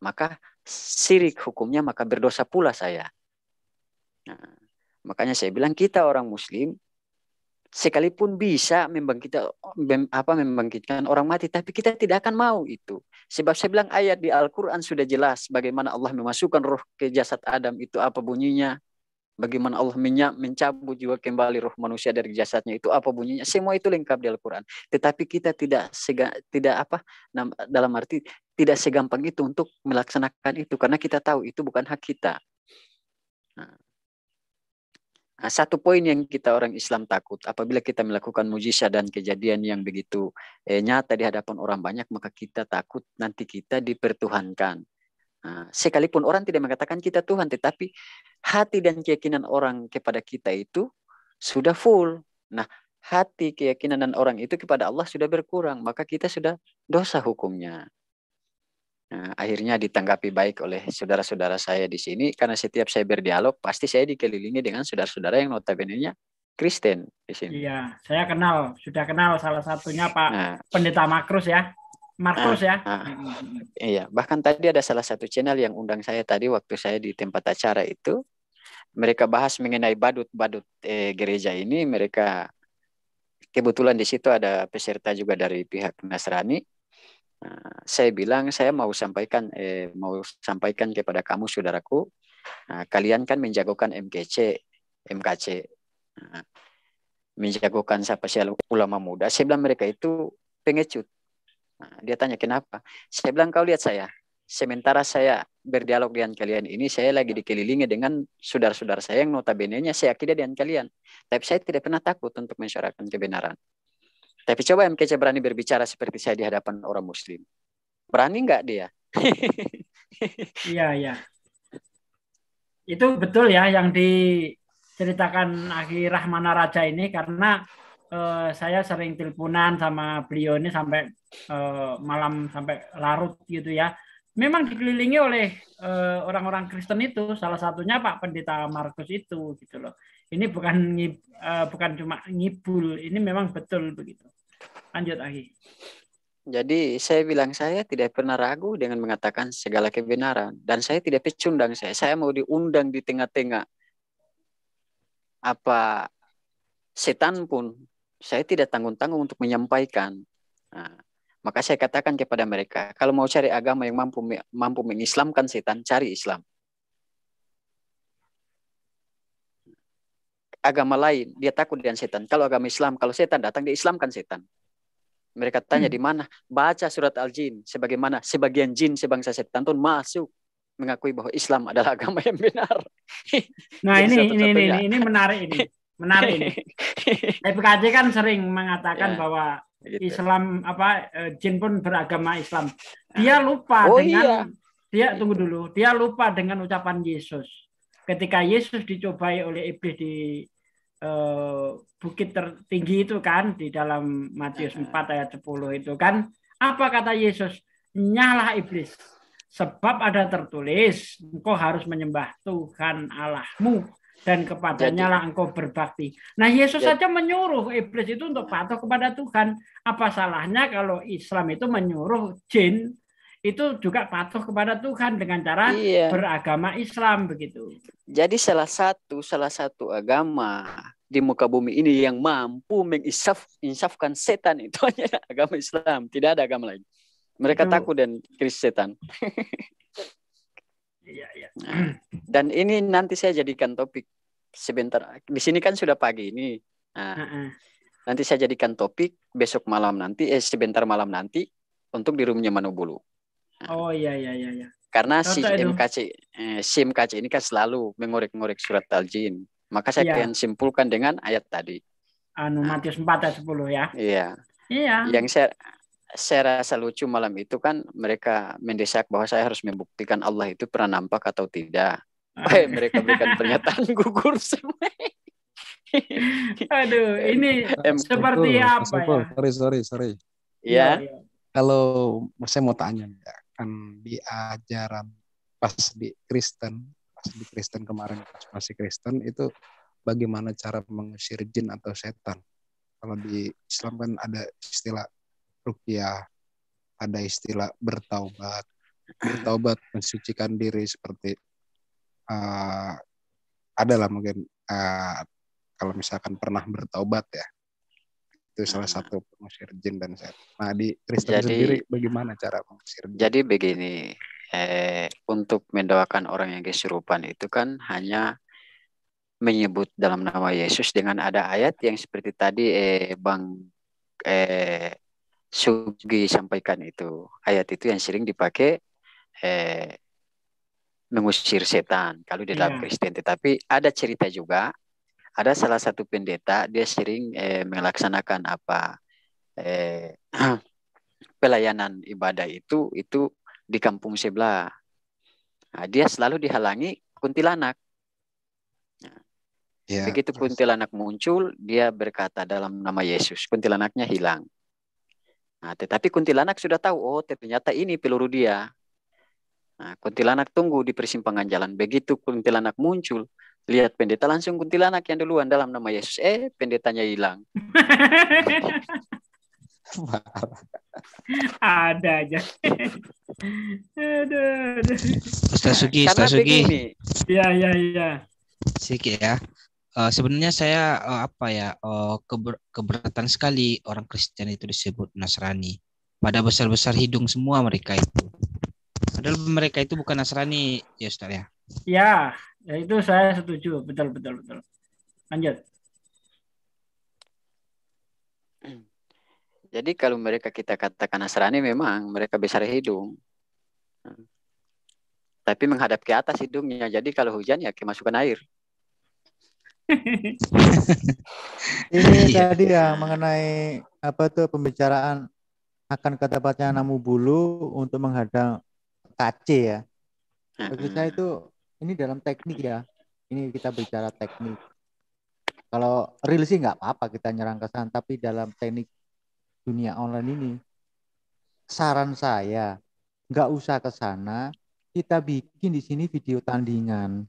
S2: Maka syirik hukumnya, maka berdosa pula saya. Nah, makanya saya bilang kita orang Muslim, sekalipun bisa membangkitkan orang mati, tapi kita tidak akan mau itu. Sebab saya bilang ayat di Al-Quran sudah jelas bagaimana Allah memasukkan roh ke jasad Adam itu apa bunyinya. Bagaimana Allah mencabut juga kembali roh manusia dari jasadnya itu apa bunyinya. Semua itu lengkap di Al-Quran. Tetapi kita dalam arti tidak segampang itu untuk melaksanakan itu. Karena kita tahu itu bukan hak kita. Nah, satu poin yang kita orang Islam takut, apabila kita melakukan mujizat dan kejadian yang begitu nyata di hadapan orang banyak, maka kita takut nanti kita dipertuhankan. Nah, sekalipun orang tidak mengatakan kita Tuhan, tetapi hati dan keyakinan orang kepada kita itu sudah full. Nah, hati, keyakinan dan orang itu kepada Allah sudah berkurang, maka kita sudah dosa hukumnya. Nah, akhirnya ditanggapi baik oleh saudara-saudara saya di sini, karena setiap saya berdialog pasti saya dikelilingi dengan saudara-saudara yang notabene-nya Kristen di sini.
S3: Iya, saya sudah kenal salah satunya Pak Pendeta Markus ya.
S2: Iya, bahkan tadi ada salah satu channel yang undang saya tadi waktu saya di tempat acara itu, mereka bahas mengenai badut gereja ini. Mereka kebetulan di situ ada peserta juga dari pihak Nasrani. Saya bilang saya mau sampaikan kepada kamu saudaraku, kalian kan menjagokan MKC, menjagokan siapa sih ulama muda. Saya bilang mereka itu pengecut. Dia tanya kenapa? Saya bilang kau lihat saya, sementara saya berdialog dengan kalian ini, saya lagi dikelilingi dengan saudara-saudara saya yang notabene-nya saya akidah dengan kalian. Tapi saya tidak pernah takut untuk mensuarakan kebenaran. Tapi coba MKC berani berbicara seperti saya di hadapan orang Muslim. Berani nggak dia?
S3: Iya. Itu betul ya yang diceritakan Akhi Rahmana Raja ini, karena saya sering teleponan sama beliau ini sampai malam, sampai larut gitu ya. Memang dikelilingi oleh orang-orang Kristen itu, salah satunya Pak Pendeta Markus itu gitu loh. Ini bukan cuma ngibul, ini memang betul begitu. Lanjut Akhi.
S2: Jadi saya bilang saya tidak pernah ragu dengan mengatakan segala kebenaran, dan saya tidak pecundang. Saya mau diundang di tengah-tengah apa setan pun, saya tidak tanggung-tanggung untuk menyampaikan. Nah, maka saya katakan kepada mereka, kalau mau cari agama yang mampu mengislamkan setan, cari Islam. agama lain, dia takut dengan setan. Kalau agama Islam, kalau setan datang, dia Islamkan setan. Mereka tanya di mana? Baca surat Al-Jin. Sebagaimana sebagian jin sebangsa setan pun masuk mengakui bahwa Islam adalah agama yang benar.
S3: Nah,
S2: Jadi
S3: ini menarik ini. Menarik ini. PKJ kan sering mengatakan bahwa Islam jin pun beragama Islam. Dia lupa dia tunggu dulu. Dia lupa dengan ucapan Yesus. Ketika Yesus dicobai oleh iblis di bukit tertinggi itu kan, di dalam Matius 4 ayat 10 itu kan, apa kata Yesus? Nyalah iblis, sebab ada tertulis, engkau harus menyembah Tuhan Allahmu dan kepadanya lah engkau berbakti. Nah, Yesus saja menyuruh iblis itu untuk patuh kepada Tuhan. Apa salahnya kalau Islam itu menyuruh jin itu juga patuh kepada Tuhan dengan cara beragama Islam begitu.
S2: Jadi salah satu agama di muka bumi ini yang mampu menginsafkan setan itu hanya agama Islam, tidak ada agama lain. Mereka takut dan keris setan. Nah, dan ini nanti saya jadikan topik sebentar. Di sini kan sudah pagi ini. Nah, nanti saya jadikan topik besok malam nanti, sebentar malam nanti untuk di roomnya Manubulu.
S3: Oh iya.
S2: Karena si MKC ini kan selalu mengorek-ngorek surat Al-Jin. Maka saya akan simpulkan dengan ayat tadi.
S3: Matius 4 ayat 10 ya. Iya.
S2: Yang saya rasa lucu malam itu kan mereka mendesak bahwa saya harus membuktikan Allah itu pernah nampak atau tidak. Mereka berikan pernyataan gugur semua.
S3: Aduh, ini seperti apa ya?
S5: Sorry.
S2: Ya.
S5: Kalau saya mau tanya, kan di ajaran pas di Kristen kemarin masih Kristen itu bagaimana cara mengusir jin atau setan? Kalau di Islam kan ada istilah ruqyah, ada istilah bertaubat, mensucikan diri seperti adalah mungkin kalau misalkan pernah bertaubat ya, itu salah satu pengusir jin dan setan. Nah di Kristen sendiri bagaimana cara mengusir jin?
S2: Jadi begini, untuk mendoakan orang yang kesurupan itu kan hanya menyebut dalam nama Yesus dengan ada ayat yang seperti tadi Bang Sugi sampaikan itu. Ayat itu yang sering dipakai mengusir setan kalau di dalam Kristen. Tetapi ada cerita juga, ada salah satu pendeta dia sering melaksanakan pelayanan ibadah itu di kampung sebelah. Nah, dia selalu dihalangi kuntilanak. Begitu kuntilanak muncul, dia berkata dalam nama Yesus, kuntilanaknya hilang. Nah, tetapi kuntilanak sudah tahu, ternyata ini peluru dia. Nah, kuntilanak tunggu di persimpangan jalan. Begitu kuntilanak muncul, lihat pendeta langsung kuntilanak yang duluan dalam nama Yesus. Pendetanya hilang.
S3: Ada aja. Aduh.
S6: Ustaz Sugi.
S3: Iya.
S6: Sedikit ya. Sebenarnya saya keberatan sekali orang Kristen itu disebut Nasrani. Pada besar-besar hidung semua mereka itu. Padahal mereka itu bukan Nasrani, ya Ustaz ya.
S3: Ya itu saya setuju, betul. Lanjut.
S2: Jadi kalau kita katakan Nasrani memang mereka besar hidung. Tapi menghadap ke atas hidungnya. Jadi kalau hujan ya kemasukan air.
S4: Ini tadi yang mengenai pembicaraan akan ketepatnya Namubulu untuk menghadang KC ya. Bagi saya itu ini dalam teknik ya. Ini kita bicara teknik. Kalau real sih nggak apa-apa kita nyerang ke sana, tapi dalam teknik dunia online ini, saran saya nggak usah ke sana. Kita bikin di sini video tandingan.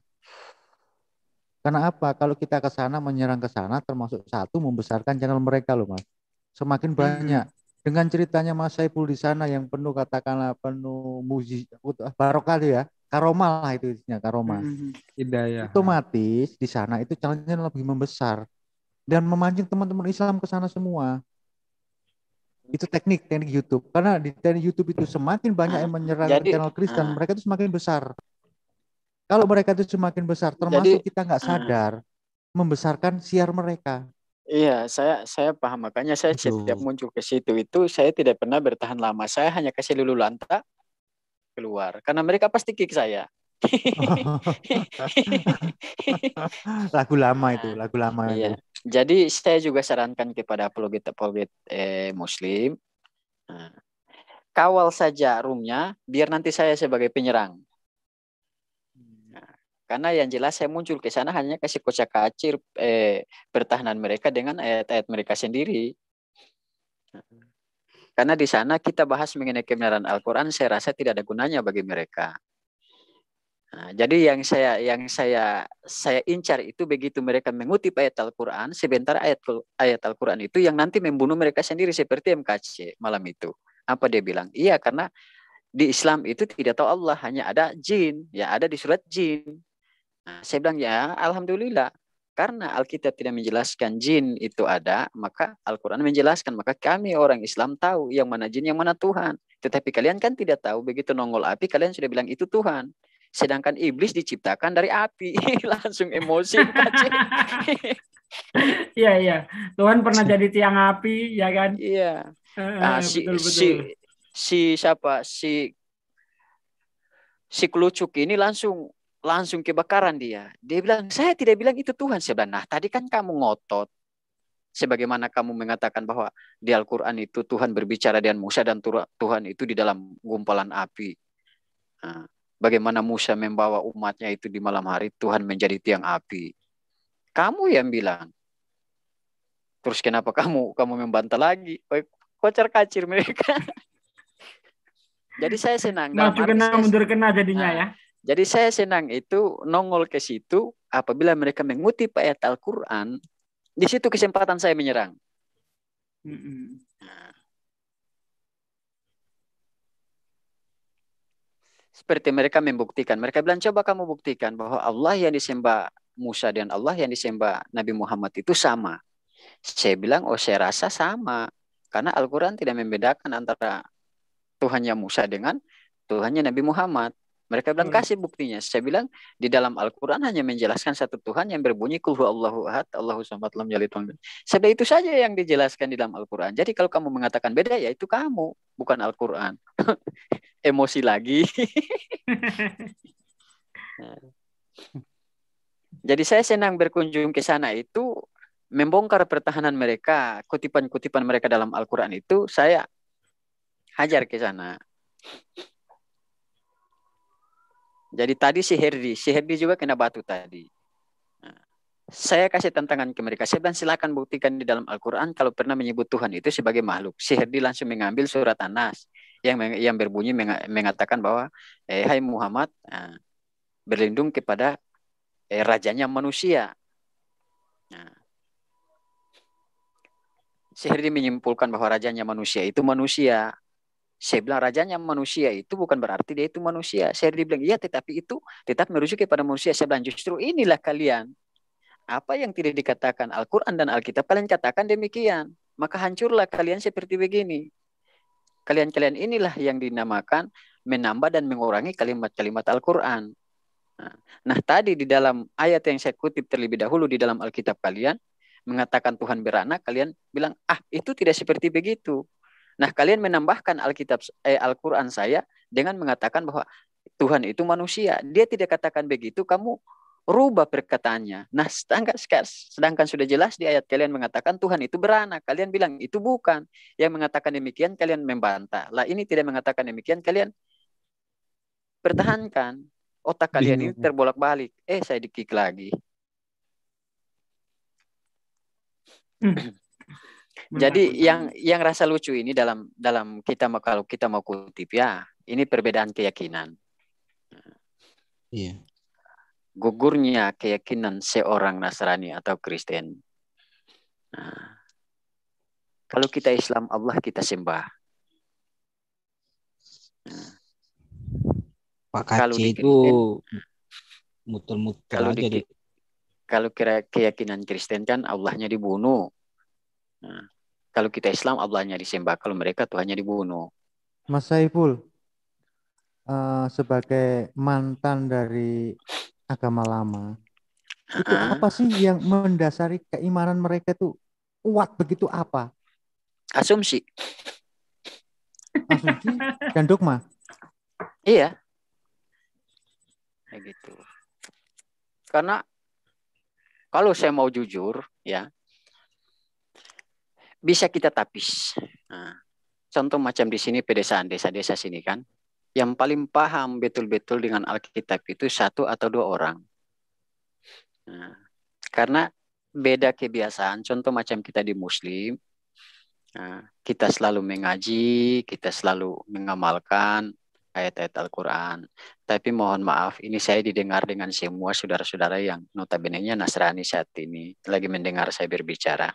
S4: Karena apa? Kalau kita ke sana menyerang ke sana, termasuk satu membesarkan channel mereka loh Mas. Semakin banyak. Dengan ceritanya Mas Saiful di sana yang penuh katakanlah penuh barokah ya, karomah lah itu isinya karomah.
S5: Hidayah.
S4: Otomatis di sana itu channelnya lebih membesar dan memancing teman-teman Islam ke sana semua. Itu teknik YouTube. Karena di teknik YouTube itu semakin banyak yang menyerang channel Kristen, mereka itu semakin besar. Kalau mereka itu semakin besar, termasuk kita nggak sadar, membesarkan siar mereka.
S2: Iya, saya paham. Makanya saya setiap
S6: Betul.
S2: muncul ke situ itu saya tidak pernah bertahan lama. Saya hanya kasih lulu lanta keluar karena mereka pasti kick saya.
S4: Lagu lama itu,
S2: Nah,
S4: lagu lama itu.
S2: iya. Jadi saya juga sarankan kepada apologet-apologet Muslim, nah, kawal saja roomnya, biar nanti saya sebagai penyerang. Nah, karena yang jelas saya muncul ke sana hanya kasih kocak-kacir pertahanan mereka dengan ayat-ayat mereka sendiri. Karena di sana kita bahas mengenai kebenaran Al-Quran, saya rasa tidak ada gunanya bagi mereka. Nah, jadi yang saya incar itu begitu mereka mengutip ayat Al-Quran, sebentar ayat Al-Quran itu yang nanti membunuh mereka sendiri seperti MKC malam itu. Apa dia bilang? Iya, karena di Islam itu tidak tahu Allah, hanya ada jin, ya ada di surat jin. Nah, saya bilang ya alhamdulillah, karena Alkitab tidak menjelaskan jin itu ada, maka Al-Quran menjelaskan, maka kami orang Islam tahu yang mana jin, yang mana Tuhan. Tetapi kalian kan tidak tahu, begitu nongol api kalian sudah bilang itu Tuhan. Sedangkan iblis diciptakan dari api. Langsung emosi.
S3: Iya, iya. Tuhan pernah jadi tiang api, ya kan?
S2: Iya.
S3: Betul.
S2: Siapa? Si kelucuk ini langsung kebakaran dia. Dia bilang, saya tidak bilang itu Tuhan. Saya bilang, nah tadi kan kamu ngotot. Sebagaimana kamu mengatakan bahwa di Al-Quran itu Tuhan berbicara dengan Musa dan Tuhan itu di dalam gumpalan api. Nah, bagaimana Musa membawa umatnya itu di malam hari, Tuhan menjadi tiang api. Kamu yang bilang. Terus kenapa kamu membantah lagi? Kocar kacir mereka. Jadi saya senang.
S3: Maju kena, mundur kena jadinya ya.
S2: Jadi saya senang itu nongol ke situ apabila mereka mengutip ayat Al-Quran. Di situ kesempatan saya menyerang. Seperti mereka membuktikan. Mereka bilang, coba kamu buktikan bahwa Allah yang disembah Musa dan Allah yang disembah Nabi Muhammad itu sama. Saya bilang, oh saya rasa sama. Karena Al-Quran tidak membedakan antara Tuhannya Musa dengan Tuhannya Nabi Muhammad. Mereka bilang, kasih buktinya. Saya bilang, di dalam Al-Quran hanya menjelaskan satu Tuhan yang berbunyi, Qul huwallahu ahad, Allahu samad, lam yalid walam yulad. Sudah itu saja yang dijelaskan di dalam Al-Quran. Jadi kalau kamu mengatakan beda, ya itu kamu, bukan Al-Quran. Emosi lagi. Jadi saya senang berkunjung ke sana itu, membongkar pertahanan mereka, kutipan-kutipan mereka dalam Al-Quran itu, saya hajar ke sana. Jadi tadi si Herdi juga kena batu tadi. Nah, saya kasih tantangan ke mereka. Saya bilang silakan buktikan di dalam Al-Quran kalau pernah menyebut Tuhan itu sebagai makhluk. Si Herdi langsung mengambil surat An-Nas yang berbunyi mengatakan bahwa hai Muhammad, berlindung kepada rajanya manusia. Nah, si Herdi menyimpulkan bahwa rajanya manusia itu manusia. Saya bilang rajanya manusia itu bukan berarti dia itu manusia. Saya bilang iya, tetapi itu tetap merujuk kepada manusia. Saya bilang justru inilah kalian. Apa yang tidak dikatakan Al-Quran dan Alkitab, kalian katakan demikian. Maka hancurlah kalian seperti begini. Kalian inilah yang dinamakan menambah dan mengurangi kalimat-kalimat Al-Quran. Nah tadi di dalam ayat yang saya kutip terlebih dahulu di dalam Alkitab kalian, mengatakan Tuhan beranak, kalian bilang, itu tidak seperti begitu. Nah, kalian menambahkan Al-Quran saya dengan mengatakan bahwa Tuhan itu manusia. Dia tidak katakan begitu, kamu rubah perkataannya. Nah, sedangkan sudah jelas di ayat kalian mengatakan Tuhan itu beranak. Kalian bilang itu bukan. Yang mengatakan demikian kalian membantah. Lah ini tidak mengatakan demikian, kalian pertahankan. Otak kalian ini terbolak-balik. Saya di-kick lagi. Jadi yang rasa lucu ini dalam kalau kita mau kutip ya, ini perbedaan keyakinan.
S6: Iya.
S2: Gugurnya keyakinan seorang Nasrani atau Kristen. Nah, kalau kita Islam, Allah kita sembah. Nah,
S6: Pak Kaci itu muter-muter aja deh.
S2: Kalau keyakinan Kristen kan Allahnya dibunuh. Nah, kalau kita Islam Allahnya disembah, kalau mereka Tuhannya dibunuh.
S4: Mas Saiful, sebagai mantan dari agama lama, Itu apa sih yang mendasari keimanan mereka itu kuat begitu apa?
S2: Asumsi.
S4: Asumsi dan dogma.
S2: Iya. Kayak gitu. Karena kalau saya mau jujur, ya, bisa kita tapis. Nah, contoh macam di sini pedesaan desa-desa sini kan, yang paling paham betul-betul dengan Alkitab itu 1 atau 2 orang. Nah, karena beda kebiasaan. Contoh macam kita di Muslim, nah, kita selalu mengaji, kita selalu mengamalkan ayat-ayat Al-Quran. Tapi mohon maaf, ini saya didengar dengan semua saudara-saudara yang notabene-nya Nasrani saat ini lagi mendengar saya berbicara.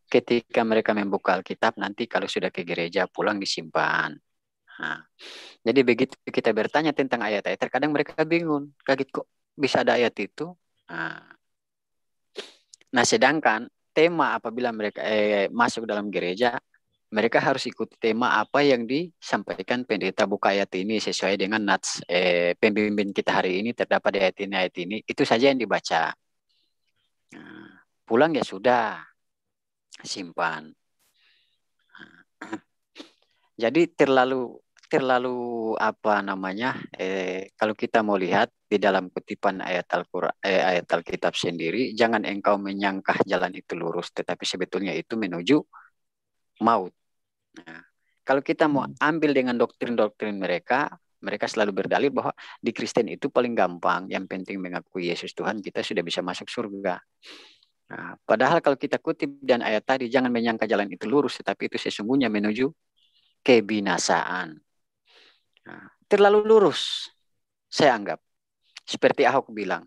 S2: Ketika mereka membuka Alkitab, nanti kalau sudah ke gereja pulang disimpan. Nah, jadi begitu kita bertanya tentang ayat-ayat, terkadang mereka bingung, kaget kok bisa ada ayat itu. Nah, sedangkan tema apabila mereka masuk dalam gereja, mereka harus ikut tema apa yang disampaikan pendeta buka ayat ini sesuai dengan nats pembimbing kita hari ini terdapat di ayat ini, itu saja yang dibaca. Nah, pulang ya sudah, simpan. Jadi terlalu apa namanya, kalau kita mau lihat di dalam kutipan ayat Al-Quran, ayat Alkitab sendiri, jangan engkau menyangka jalan itu lurus, tetapi sebetulnya itu menuju maut. Nah, kalau kita mau ambil dengan doktrin-doktrin mereka, mereka selalu berdalil bahwa di Kristen itu paling gampang, yang penting mengakui Yesus Tuhan, kita sudah bisa masuk surga. Nah, padahal kalau kita kutip dan ayat tadi, jangan menyangka jalan itu lurus, tetapi itu sesungguhnya menuju kebinasaan. Nah, terlalu lurus, saya anggap. Seperti Ahok bilang,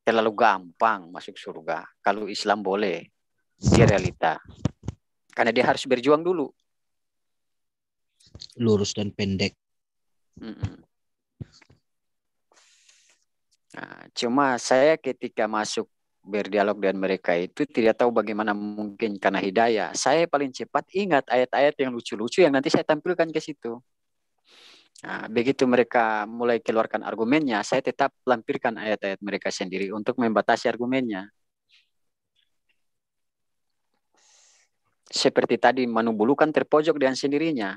S2: terlalu gampang masuk surga. Kalau Islam boleh, dia realita. Karena dia harus berjuang dulu.
S6: Lurus dan pendek.
S2: Nah, cuma saya ketika masuk berdialog dengan mereka itu tidak tahu bagaimana, mungkin karena hidayah. Saya paling cepat ingat ayat-ayat yang lucu-lucu yang nanti saya tampilkan ke situ. Nah, begitu mereka mulai keluarkan argumennya, saya tetap lampirkan ayat-ayat mereka sendiri untuk membatasi argumennya. Seperti tadi, Manubulu kan terpojok dengan sendirinya.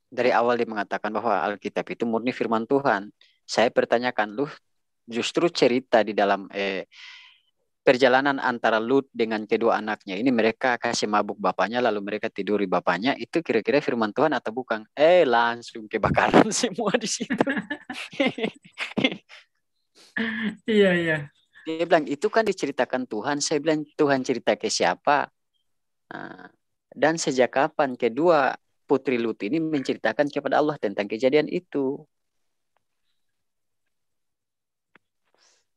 S2: Dari awal dia mengatakan bahwa Alkitab itu murni firman Tuhan. Saya pertanyakan, lu justru cerita di dalam perjalanan antara Lut dengan kedua anaknya. Ini mereka kasih mabuk bapaknya, lalu mereka tiduri bapaknya. Itu kira-kira firman Tuhan atau bukan? Langsung kebakaran semua di situ.
S3: Iya, iya.
S2: Dia bilang, itu kan diceritakan Tuhan. Saya bilang, Tuhan cerita ke siapa? Nah, dan sejak kapan kedua putri Lut ini menceritakan kepada Allah tentang kejadian itu?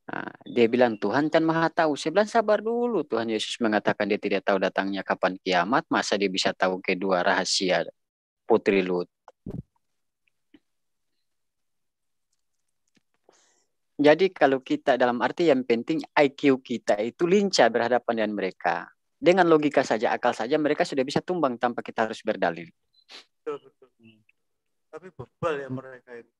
S2: Nah, dia bilang Tuhan kan maha tahu. Saya bilang sabar dulu. Tuhan Yesus mengatakan dia tidak tahu datangnya kapan kiamat. Masa dia bisa tahu kedua rahasia putri Lut? Jadi kalau kita dalam arti yang penting IQ kita itu lincah berhadapan dengan mereka. Dengan logika saja, akal saja mereka sudah bisa tumbang tanpa kita harus berdalil.
S4: Betul, betul. Tapi bebal ya mereka itu.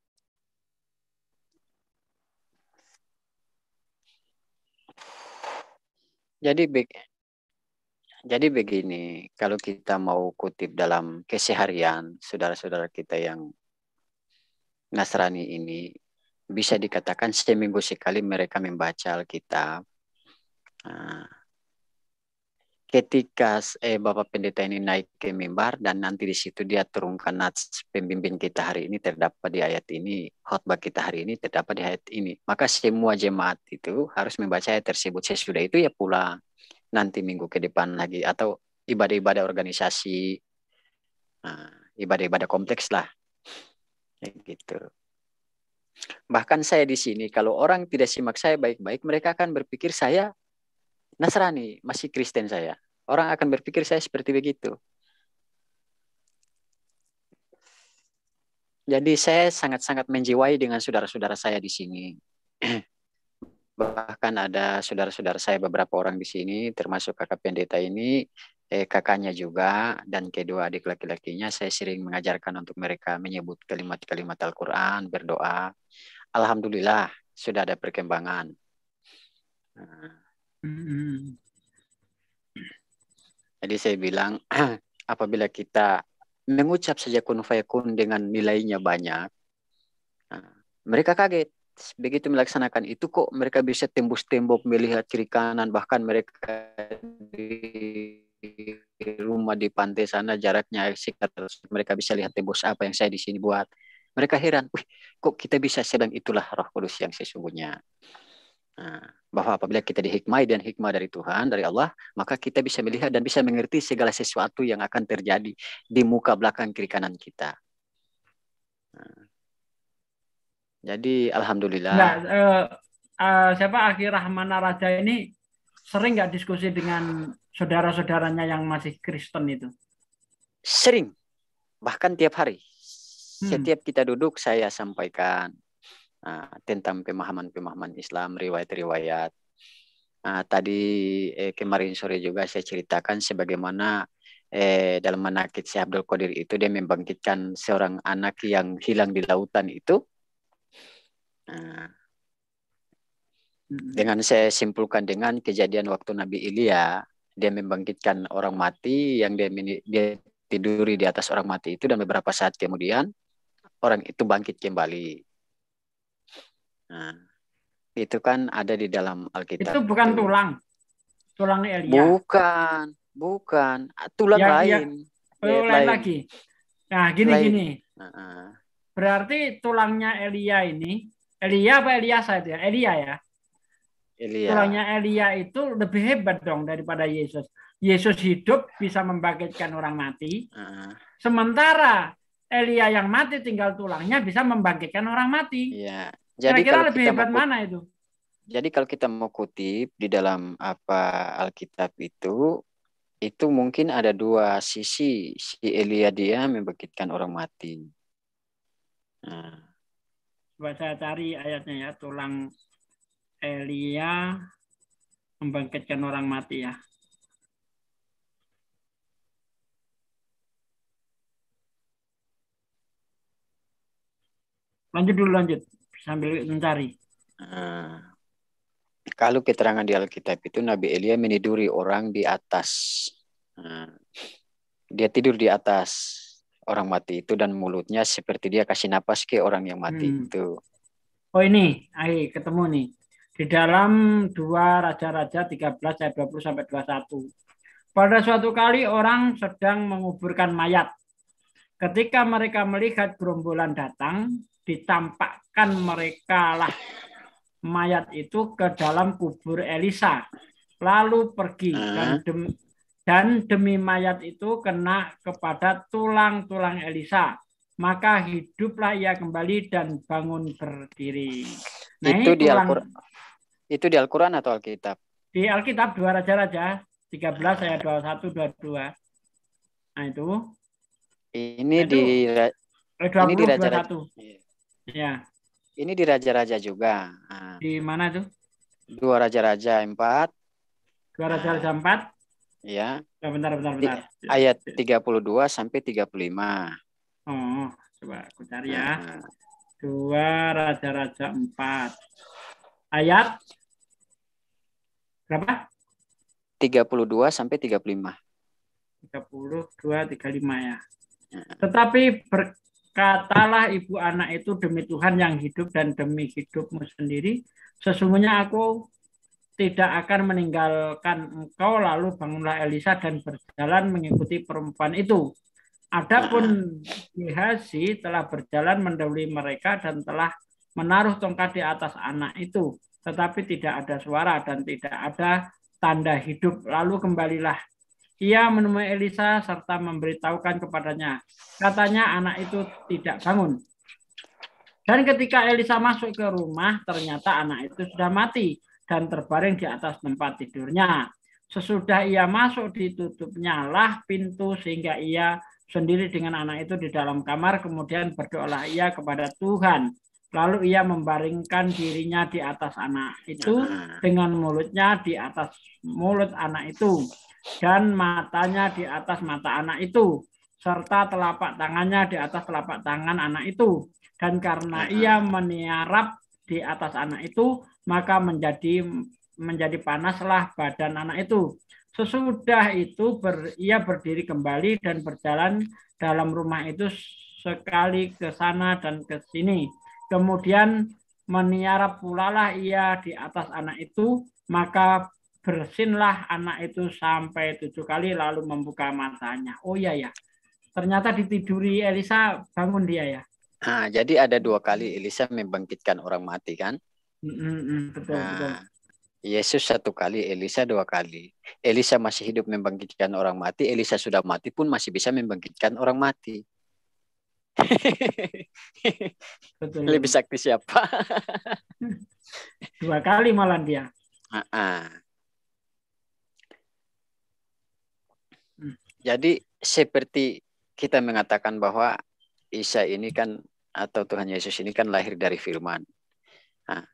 S2: Jadi begini, kalau kita mau kutip dalam keseharian saudara-saudara kita yang Nasrani ini, bisa dikatakan seminggu sekali mereka membaca Alkitab. Nah, ketika Bapak Pendeta ini naik ke mimbar dan nanti di situ dia turunkan nats pembimbing kita hari ini terdapat di ayat ini, khotbah kita hari ini terdapat di ayat ini, maka semua jemaat itu harus membaca ayat tersebut. Sesudah itu ya pulang, nanti minggu ke depan lagi, atau ibadah-ibadah organisasi, ibadah-ibadah kompleks lah, gitu. Bahkan saya di sini, kalau orang tidak simak saya baik-baik, mereka akan berpikir saya Nasrani, masih Kristen saya. Orang akan berpikir saya seperti begitu. Jadi saya sangat-sangat menjiwai dengan saudara-saudara saya di sini. Bahkan ada saudara-saudara saya beberapa orang di sini, termasuk kakak pendeta ini, kakaknya juga, dan kedua adik laki-lakinya, saya sering mengajarkan untuk mereka menyebut kalimat-kalimat Al-Quran, berdoa. Alhamdulillah, sudah ada perkembangan. Jadi saya bilang apabila kita mengucap saja kun fayakun dengan nilainya banyak, mereka kaget. Begitu melaksanakan itu kok mereka bisa tembus tembok, melihat kiri kanan, bahkan mereka di rumah di pantai sana jaraknya sekitar mereka bisa lihat tembus apa yang saya di sini buat. Mereka heran, wih, kok kita bisa sedang itulah Roh Kudus yang sesungguhnya. Bahwa apabila kita dihikmai dan hikmah dari Tuhan, dari Allah, maka kita bisa melihat dan bisa mengerti segala sesuatu yang akan terjadi di muka belakang kiri kanan kita. Jadi alhamdulillah.
S3: Enggak, siapa Akhir Rahmana Raja ini sering nggak diskusi dengan saudara-saudaranya yang masih Kristen itu?
S2: Sering, bahkan tiap hari. Setiap kita duduk saya sampaikan tentang pemahaman-pemahaman Islam, riwayat-riwayat. Tadi kemarin sore juga saya ceritakan sebagaimana dalam manaqib Syekh Abdul Qadir itu dia membangkitkan seorang anak yang hilang di lautan itu. Dengan saya simpulkan dengan kejadian waktu Nabi Ilya, dia membangkitkan orang mati yang dia tiduri di atas orang mati itu, dan beberapa saat kemudian orang itu bangkit kembali. Itu kan ada di dalam Alkitab.
S3: Itu bukan tulang Elia.
S2: Bukan, tulang lain.
S3: Lain lagi. Nah, gini. Berarti tulangnya Elia ini, Elia apa Eliasa itu ya? Elia ya.
S2: Elia.
S3: Tulangnya Elia itu lebih hebat dong daripada Yesus. Yesus hidup bisa membangkitkan orang mati. Sementara Elia yang mati tinggal tulangnya bisa membangkitkan orang mati.
S2: Iya. Jadi
S3: kira-kira lebih hebat mana itu?
S2: Jadi kalau kita mau kutip di dalam Alkitab itu mungkin ada dua sisi. Si Elia dia membangkitkan orang mati.
S3: Coba saya cari ayatnya ya, tulang Elia membangkitkan orang mati ya. Lanjut sambil mencari.
S2: Kalau keterangan di Alkitab itu Nabi Elia meniduri orang di atas. Dia tidur di atas orang mati itu dan mulutnya seperti dia kasih napas ke orang yang mati itu.
S3: Oh ini, ketemu nih. Di dalam 2 Raja-Raja 13 ayat 20 sampai 21. Pada suatu kali orang sedang menguburkan mayat. Ketika mereka melihat gerombolan datang, ditampakkan mereka lah mayat itu ke dalam kubur Elisa. Lalu pergi dan demi mayat itu kena kepada tulang-tulang Elisa. Maka hiduplah ia kembali dan bangun berdiri. Nah,
S2: itu di Al-Quran atau Alkitab?
S3: Di Alkitab 2 Raja-Raja 13 ayat 21 22. Nah itu.
S2: Ini di Raja-Raja.
S3: Ya.
S2: Ini di Raja-Raja juga.
S3: Di mana tuh?
S2: 2 Raja-Raja 4.
S3: 2 Raja-Raja 4.
S2: Ya.
S3: Bentar.
S2: Ayat 32 sampai 35.
S3: Oh, coba aku cari ya. 2 Raja-Raja 4. Ayat berapa?
S2: 32 sampai 35.
S3: 32 35 ya. Tetapi berkatalah ibu anak itu, demi Tuhan yang hidup dan demi hidupmu sendiri, sesungguhnya aku tidak akan meninggalkan engkau. Lalu bangunlah Elisa dan berjalan mengikuti perempuan itu. Adapun Gehazi telah berjalan mendahului mereka dan telah menaruh tongkat di atas anak itu, tetapi tidak ada suara dan tidak ada tanda hidup. Lalu kembalilah ia menemui Elisa serta memberitahukan kepadanya. Katanya anak itu tidak bangun. Dan ketika Elisa masuk ke rumah, ternyata anak itu sudah mati dan terbaring di atas tempat tidurnya. Sesudah ia masuk, ditutupnya lah pintu sehingga ia sendiri dengan anak itu di dalam kamar. Kemudian berdoalah ia kepada Tuhan. Lalu ia membaringkan dirinya di atas anak itu dengan mulutnya di atas mulut anak itu dan matanya di atas mata anak itu serta telapak tangannya di atas telapak tangan anak itu. Dan karena ia meniarap di atas anak itu, maka menjadi menjadi panaslah badan anak itu. Sesudah itu ia berdiri kembali dan berjalan dalam rumah itu sekali ke sana dan ke sini. Kemudian meniarap pulalah ia di atas anak itu, maka bersinlah anak itu sampai 7 kali lalu membuka matanya. Oh iya ya, ternyata ditiduri Elisa, bangun dia ya.
S2: Nah, jadi ada 2 kali Elisa membangkitkan orang mati kan?
S3: Betul, betul.
S2: Yesus 1 kali, Elisa 2 kali. Elisa masih hidup membangkitkan orang mati, Elisa sudah mati pun masih bisa membangkitkan orang mati.
S3: Betul.
S2: Lebih sakti siapa?
S3: 2 kali malah dia.
S2: Jadi seperti kita mengatakan bahwa Isa ini kan, atau Tuhan Yesus ini kan lahir dari firman. Nah,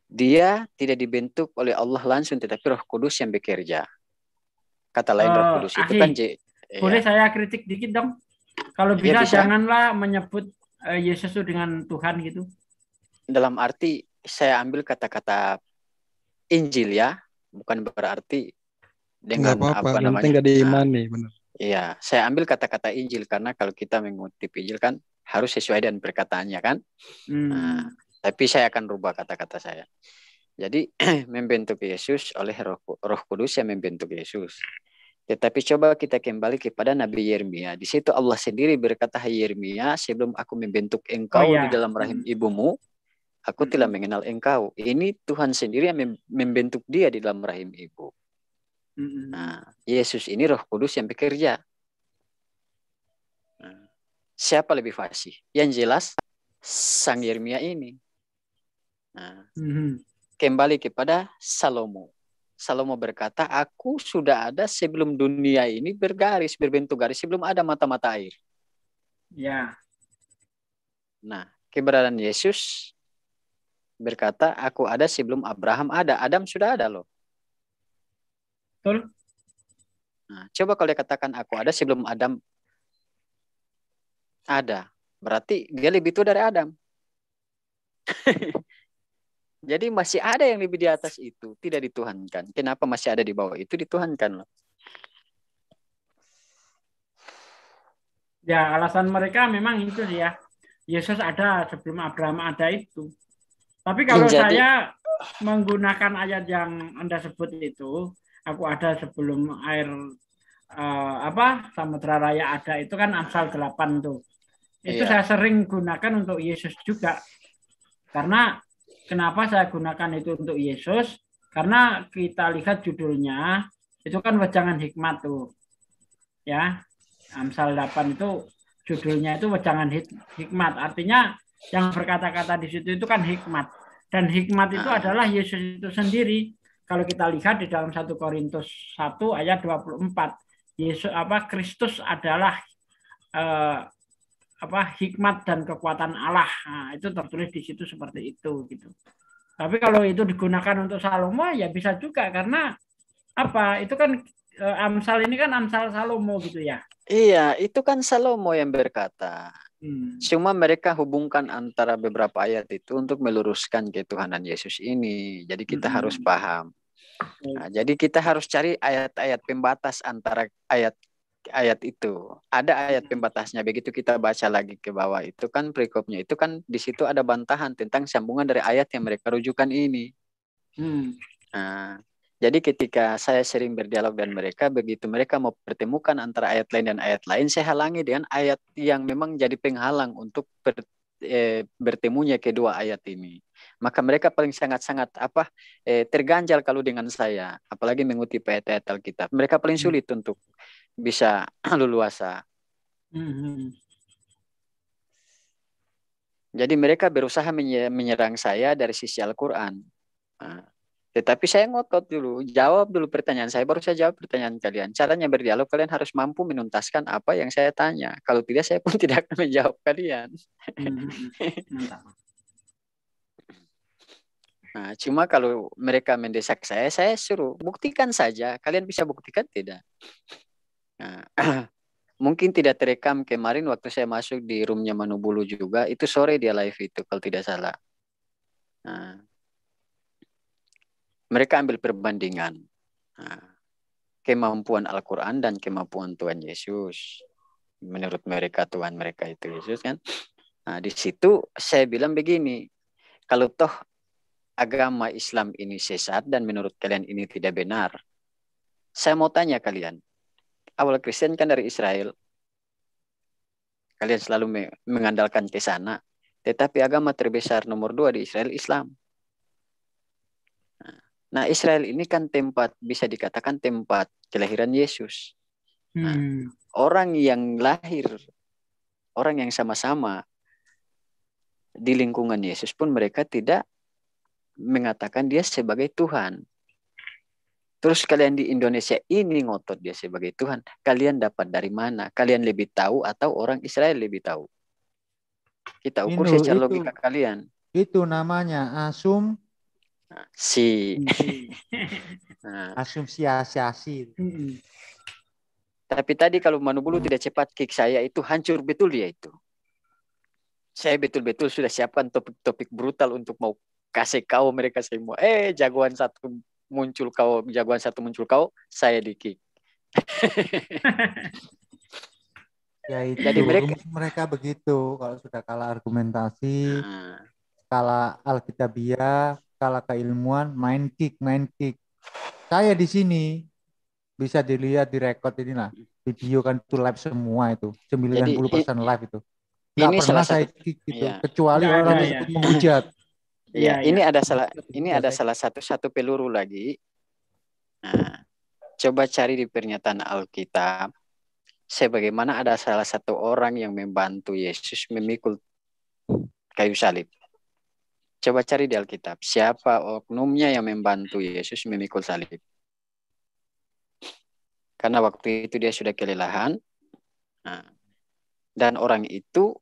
S2: dia tidak dibentuk oleh Allah langsung, tetapi Roh Kudus yang bekerja. Kata lain Roh Kudus itu kan
S3: boleh saya kritik dikit dong? Kalau bisa, janganlah menyebut Yesus itu dengan Tuhan gitu.
S2: Dalam arti saya ambil kata-kata Injil ya, bukan berarti dengan apa namanya.
S5: Penting gak diimani, benar.
S2: Iya, saya ambil kata-kata Injil karena kalau kita mengutip Injil kan harus sesuai dengan perkataannya kan. Nah, tapi saya akan rubah kata-kata saya. Jadi membentuk Yesus oleh Roh Kudus yang membentuk Yesus. Tetapi coba kita kembali kepada Nabi Yeremia. Di situ Allah sendiri berkata, "Hai Yeremia, sebelum aku membentuk engkau di dalam rahim ibumu, aku telah mengenal engkau." Ini Tuhan sendiri yang membentuk dia di dalam rahim ibu. Nah, Yesus ini Roh Kudus yang bekerja. Nah, siapa lebih fasih? Yang jelas Sang Yeremia ini. Nah, kembali kepada Salomo. Salomo berkata, "Aku sudah ada sebelum dunia ini berbentuk garis, sebelum ada mata-mata air."
S3: Ya.
S2: Nah, keberadaan Yesus berkata, "Aku ada sebelum Abraham ada." Adam sudah ada loh.
S3: Betul.
S2: Nah, coba kalau dia katakan aku ada sebelum Adam ada, berarti dia lebih tua dari Adam. Jadi masih ada yang lebih di atas itu, tidak dituhankan. Kenapa masih ada di bawah itu dituhankan loh?
S3: Ya, alasan mereka memang itu ya. Yesus ada sebelum Abraham ada itu. Tapi kalau saya menggunakan ayat yang Anda sebut itu, aku ada sebelum air Samudra Raya ada, itu kan Amsal 8 tuh. Itu saya sering gunakan untuk Yesus juga. Karena kenapa saya gunakan itu untuk Yesus? Karena kita lihat judulnya, itu kan wejangan hikmat tuh. Ya, Amsal 8 itu judulnya itu wejangan hikmat. Artinya yang berkata-kata di situ itu kan hikmat. Dan hikmat itu adalah Yesus itu sendiri. Kalau kita lihat di dalam 1 Korintus 1 ayat 24, Kristus adalah hikmat dan kekuatan Allah. Nah, itu tertulis di situ seperti itu gitu. Tapi kalau itu digunakan untuk Salomo ya bisa juga, karena itu kan Amsal ini kan Amsal Salomo gitu ya.
S2: Iya, itu kan Salomo yang berkata. Cuma mereka hubungkan antara beberapa ayat itu untuk meluruskan ketuhanan Yesus ini. Jadi kita harus paham. Nah, jadi kita harus cari ayat-ayat pembatas antara ayat itu. Ada ayat pembatasnya. Begitu kita baca lagi ke bawah itu kan perikopnya itu kan di situ ada bantahan tentang sambungan dari ayat yang mereka rujukan ini. Nah, jadi ketika saya sering berdialog dengan mereka, begitu mereka mau pertemukan antara ayat lain dan ayat lain, saya halangi dengan ayat yang memang jadi penghalang untuk bertemunya kedua ayat ini. Maka mereka paling sangat-sangat terganjal kalau dengan saya, apalagi mengutip ayat-ayat Alkitab. Mereka paling sulit untuk bisa leluasa. Jadi mereka berusaha menyerang saya dari sisi Al-Quran. Nah, tetapi saya ngotot dulu, jawab dulu pertanyaan saya, baru saya jawab pertanyaan kalian. Caranya berdialog, kalian harus mampu menuntaskan apa yang saya tanya. Kalau tidak, saya pun tidak akan menjawab kalian. Nah, cuma kalau mereka mendesak saya suruh, buktikan saja. Kalian bisa buktikan tidak? Nah, mungkin tidak terekam kemarin waktu saya masuk di roomnya Manubulu juga, itu sore dia live itu kalau tidak salah. Nah, mereka ambil perbandingan kemampuan Al-Quran dan kemampuan Tuhan Yesus. Menurut mereka Tuhan mereka itu Yesus kan. Nah, di situ saya bilang begini, kalau toh agama Islam ini sesat dan menurut kalian ini tidak benar, saya mau tanya kalian, awal Kristen kan dari Israel, kalian selalu mengandalkan ke sana, tetapi agama terbesar nomor 2 di Israel Islam. Nah, Israel ini kan tempat, bisa dikatakan tempat kelahiran Yesus. Nah, orang yang lahir, orang yang sama-sama di lingkungan Yesus pun mereka tidak mengatakan dia sebagai Tuhan. Terus kalian di Indonesia ini ngotot dia sebagai Tuhan. Kalian dapat dari mana? Kalian lebih tahu atau orang Israel lebih tahu? Kita ukur secara logika kalian.
S4: Itu namanya asumsiasi.
S2: Tapi tadi kalau Manubulu tidak cepat kick saya itu hancur betul dia itu. Saya betul-betul sudah siapkan topik-topik brutal untuk mau kasih kau mereka semua. Jagoan satu muncul kau, saya di kick.
S4: Ya itu. Jadi mereka begitu kalau sudah kalah argumentasi, kalah alkitabiah, kalah keilmuan, main kick. Saya di sini bisa dilihat di record ini lah, video kan itu live semua itu, 90% live itu. Nggak
S2: ini
S4: pernah saya kick gitu, kecuali orang yang menghujat.
S2: Ini ada salah satu peluru lagi. Nah, coba cari di pernyataan Alkitab. Sebagaimana ada salah satu orang yang membantu Yesus memikul kayu salib. Coba cari di Alkitab. Siapa oknumnya yang membantu Yesus memikul salib? Karena waktu itu dia sudah kelelahan. Dan orang itu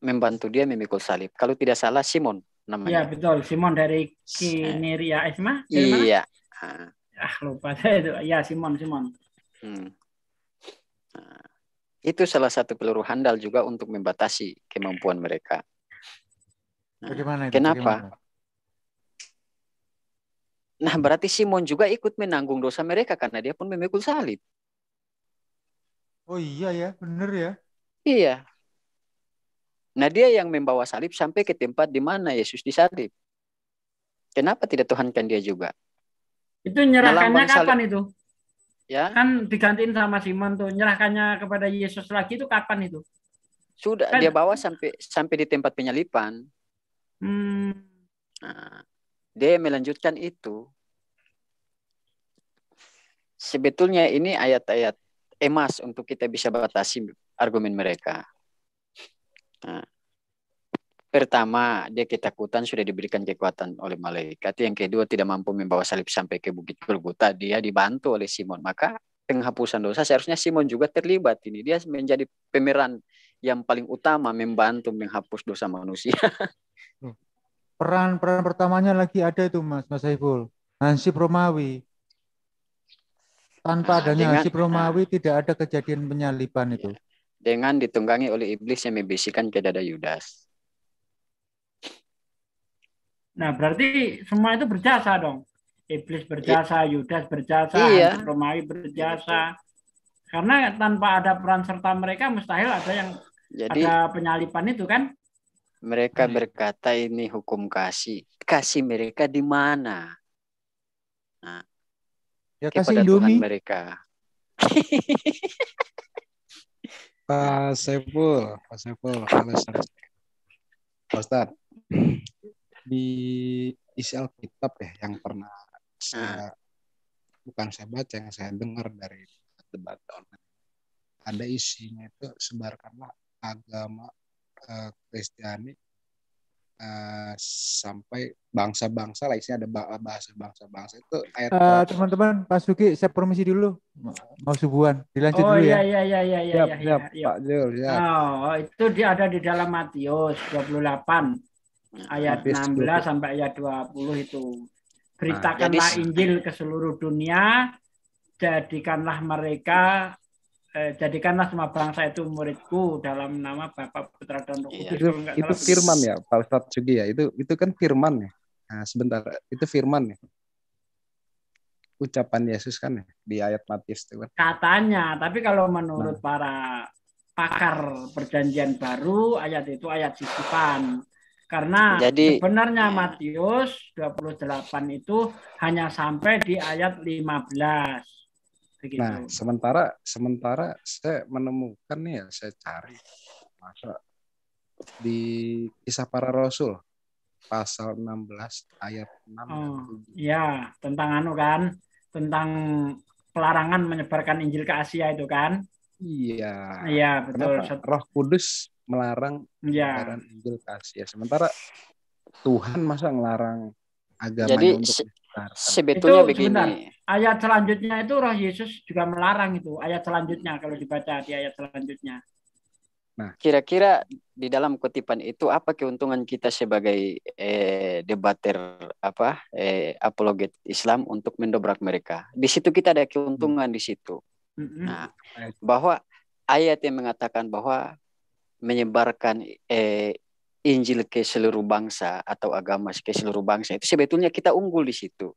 S2: membantu dia memikul salib. Kalau tidak salah Simon namanya.
S3: Iya betul, Simon dari Kineria Isma.
S2: Iya.
S3: Lupa saya itu. Ya Simon.
S2: Itu salah satu peluru handal juga untuk membatasi kemampuan mereka.
S4: Bagaimana itu?
S2: Kenapa?
S4: Bagaimana?
S2: Nah, berarti Simon juga ikut menanggung dosa mereka karena dia pun memikul salib.
S4: Oh iya ya, benar ya.
S2: Iya. Nah, dia yang membawa salib sampai ke tempat di mana Yesus disalib. Kenapa tidak Tuhankan dia juga?
S3: Itu nyerahkannya kapan
S2: salib,
S3: itu?
S2: Ya.
S3: Kan digantiin sama Simon tuh. Nyerahkannya kepada Yesus lagi itu kapan itu?
S2: Sudah, dia bawa sampai di tempat penyalipan. Nah, dia melanjutkan itu. Sebetulnya ini ayat-ayat emas untuk kita bisa batasi argumen mereka. Nah, pertama, dia ketakutan sudah diberikan kekuatan oleh malaikat. Yang kedua, tidak mampu membawa salib sampai ke Bukit Golgota. Dia dibantu oleh Simon. Maka penghapusan dosa seharusnya Simon juga terlibat ini. Dia menjadi pemeran yang paling utama membantu menghapus dosa manusia.
S4: Peran pertamanya lagi ada itu Mas Saiful. Hansip Romawi. Tanpa adanya Hansip Romawi tidak ada kejadian penyaliban itu.
S2: Dengan ditunggangi oleh iblis yang membisikkan ke dada Yudas.
S3: Nah, berarti semua itu berjasa dong. Iblis berjasa, Yudas berjasa, Hansip Romawi berjasa. Karena tanpa ada peran serta mereka mustahil ada yang ada penyalipan itu kan.
S2: Mereka berkata ini hukum kasih. Kasih mereka di mana? Nah,
S4: ya
S2: kepada
S4: kasih Indomie.
S2: Tuhan mereka.
S5: Pak Saiful, halo Ustaz. Di isi Alkitab ya yang pernah bukan saya baca, yang saya dengar dari debat online. Ada isinya itu sebarkanlah agama Kristiani sampai bangsa-bangsa lah, isinya ada bahasa bangsa-bangsa itu ayat
S4: teman-teman Pak Suki saya permisi dulu mau subuhan dilanjut dulu ya.
S3: Iya.
S5: Pak Jul ya.
S3: Oh, itu dia ada di dalam Matius 28 ayat 16 sampai ayat 20 itu. Beritakanlah Injil ke seluruh dunia, jadikanlah semua bangsa itu muridku dalam nama Bapa, Putra dan Roh Kudus.
S5: Itu firman ya Pak Ustadz Sugi ya. Itu kan firman ya. Nah, sebentar, itu firman ya. Ucapan Yesus kan ya di ayat Matius itu kan.
S3: Katanya, tapi kalau menurut para pakar perjanjian baru, ayat itu ayat sisipan. Karena
S2: Jadi,
S3: sebenarnya
S2: ya.
S3: Matius 28 itu hanya sampai di ayat 15. Begitu.
S5: Nah, sementara saya menemukan nih ya, saya cari masa di Kisah Para Rasul pasal 16 ayat 6 dan 7.
S3: Ya, tentang tentang pelarangan menyebarkan Injil ke Asia itu kan?
S5: Iya.
S3: Iya, betul.
S5: Kenapa Roh Kudus melarang penyebaran Injil ke Asia? Sementara Tuhan masa ngelarang agamanya
S2: jadi
S5: untuk
S2: sebetulnya
S3: itu
S2: begini.
S3: Sebentar. Ayat selanjutnya itu Roh Yesus juga melarang itu. Ayat selanjutnya kalau dibaca di ayat selanjutnya.
S2: Nah, kira-kira di dalam kutipan itu apa keuntungan kita sebagai debater apologet Islam untuk mendobrak mereka? Di situ kita ada keuntungan di situ. Nah, bahwa ayat yang mengatakan bahwa menyebarkan Injil ke seluruh bangsa atau agama ke seluruh bangsa itu sebetulnya kita unggul di situ.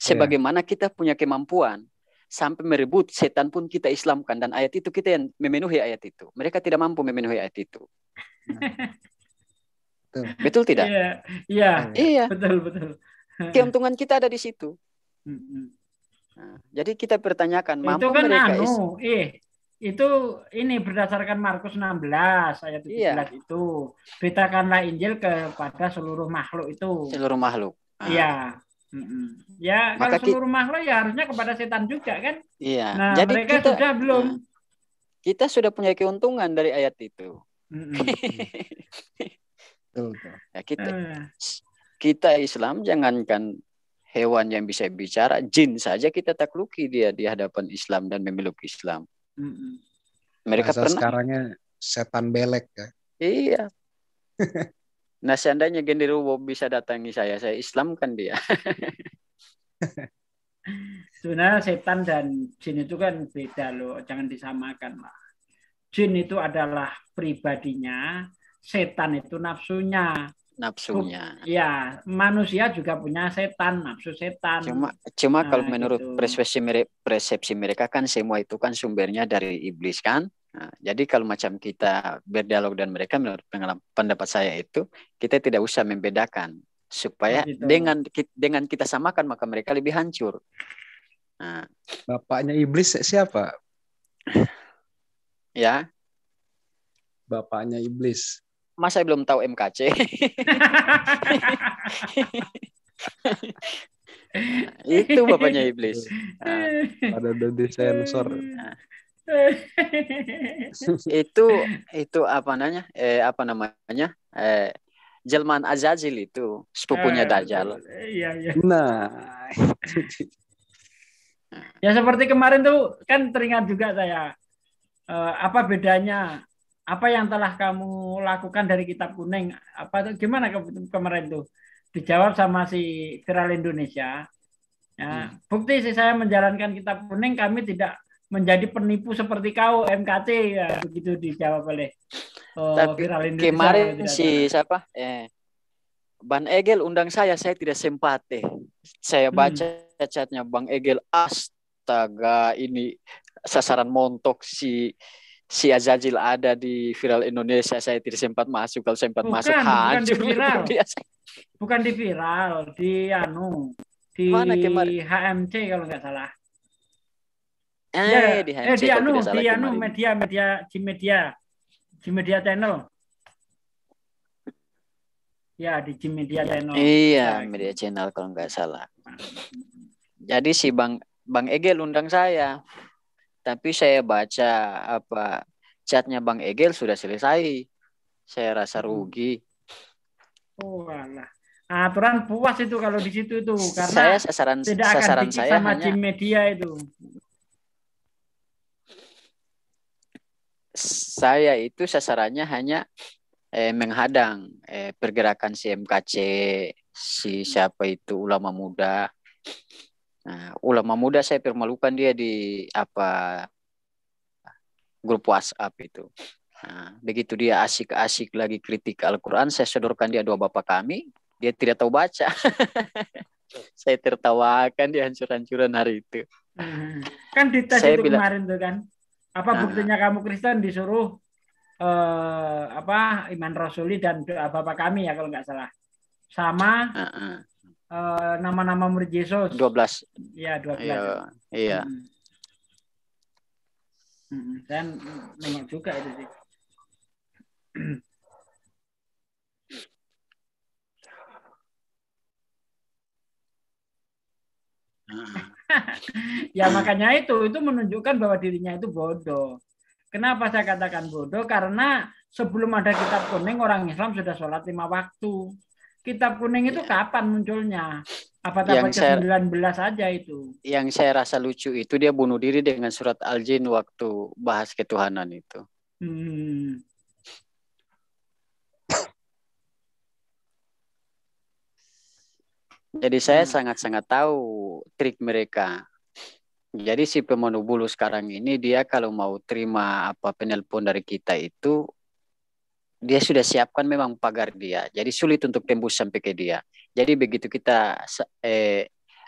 S2: Sebagaimana kita punya kemampuan sampai merebut setan pun kita Islamkan, dan ayat itu kita yang memenuhi ayat itu. Mereka tidak mampu memenuhi ayat itu. Betul tidak?
S3: Iya. Betul.
S2: Keuntungan kita ada di situ. Nah, jadi kita pertanyakan, mampu
S3: itu kan
S2: mereka
S3: itu ini berdasarkan Markus 16 ayat 17 itu. Beritakanlah Injil kepada seluruh makhluk itu.
S2: Seluruh makhluk.
S3: Iya. Ya, kalau seluruh makhluk ya harusnya kepada setan juga kan?
S2: Iya.
S3: Nah,
S2: jadi
S3: mereka
S2: kita
S3: sudah belum.
S2: Kita sudah punya keuntungan dari ayat itu. Ya, kita Islam, jangankan hewan yang bisa bicara, jin saja kita takluki dia di hadapan Islam dan memeluk Islam. Mereka
S5: bahasa
S2: pernah.
S5: Sekarangnya setan belek ya.
S2: Iya. Nah, seandainya genderuwo bisa datangi saya Islamkan dia.
S3: Sebenarnya setan dan jin itu kan beda loh, jangan disamakan lah. Jin itu adalah pribadinya, setan itu nafsunya. Ya, manusia juga punya setan, nafsu setan.
S2: Cuma kalau menurut persepsi mereka kan semua itu kan sumbernya dari iblis kan. Nah, jadi kalau macam kita berdialog dan mereka, menurut pendapat saya itu kita tidak usah membedakan supaya dengan kita samakan maka mereka lebih hancur. Nah,
S5: bapaknya iblis siapa?
S2: Ya.
S5: Bapaknya iblis.
S2: Masa belum tahu MKC? Itu bapaknya iblis.
S5: Ada disensor.
S2: Itu apa namanya? Jelmaan Azazil itu sepupunya Dajjal.
S3: Iya.
S5: Nah.
S3: Ya seperti kemarin tuh kan teringat juga saya. Apa bedanya? Apa yang telah kamu lakukan dari Kitab Kuning? Apa tuh gimana kemarin tuh? Dijawab sama si Viral Indonesia. Ya, bukti sih saya menjalankan Kitab Kuning, kami tidak menjadi penipu seperti kau MKT, ya begitu dijawab oleh Viral Indonesia.
S2: Kemarin si siapa? Bang Egel undang saya tidak sempat Saya baca chatnya Bang Egel, astaga ini sasaran montok si Azazil ada di Viral Indonesia, saya tidak sempat masuk. Kalau sempat masuk hancur.
S3: Bukan di Viral, di
S2: mana
S3: HMC kalau nggak salah.
S2: Di HMC
S3: di media channel. Ya, di media channel.
S2: Iya, media channel kalau nggak salah. Jadi si Bang Egel undang saya. Tapi saya baca chatnya Bang Egel sudah selesai. Saya rasa rugi.
S3: Oh, alah. Aturan puas itu kalau di situ itu karena
S2: saya sasaran saya
S3: sama
S2: hanya
S3: media itu.
S2: Saya itu sasarannya hanya menghadang pergerakan si MKC, si siapa itu ulama muda. Nah, ulama muda saya permalukan dia di grup WhatsApp itu. Nah, begitu dia asik-asik lagi kritik Al-Quran, saya sodorkan dia dua bapak kami, dia tidak tahu baca. Saya tertawakan di hancur-hancuran hari itu.
S3: Kan dites
S2: Saya
S3: itu
S2: bilang,
S3: kemarin tuh kan. Apa buktinya kamu Kristen disuruh iman rasuli dan doa Bapa kami ya kalau nggak salah. Sama nama-nama murid Yesus.
S2: 12.
S3: Iya, 12.
S2: Iya.
S3: Dan nengok juga itu sih. Ya makanya itu menunjukkan bahwa dirinya itu bodoh. Kenapa saya katakan bodoh? Karena sebelum ada kitab kuning orang Islam sudah sholat 5 waktu. Kitab kuning itu kapan munculnya? Apa abad ke-19 saja itu?
S2: Yang saya rasa lucu itu dia bunuh diri dengan surat Al-Jin waktu bahas ketuhanan itu. Jadi saya sangat-sangat tahu trik mereka. Jadi si pemandu bulu sekarang ini dia kalau mau terima apa penelpon dari kita itu dia sudah siapkan memang pagar dia. Jadi sulit untuk tembus sampai ke dia. Jadi begitu kita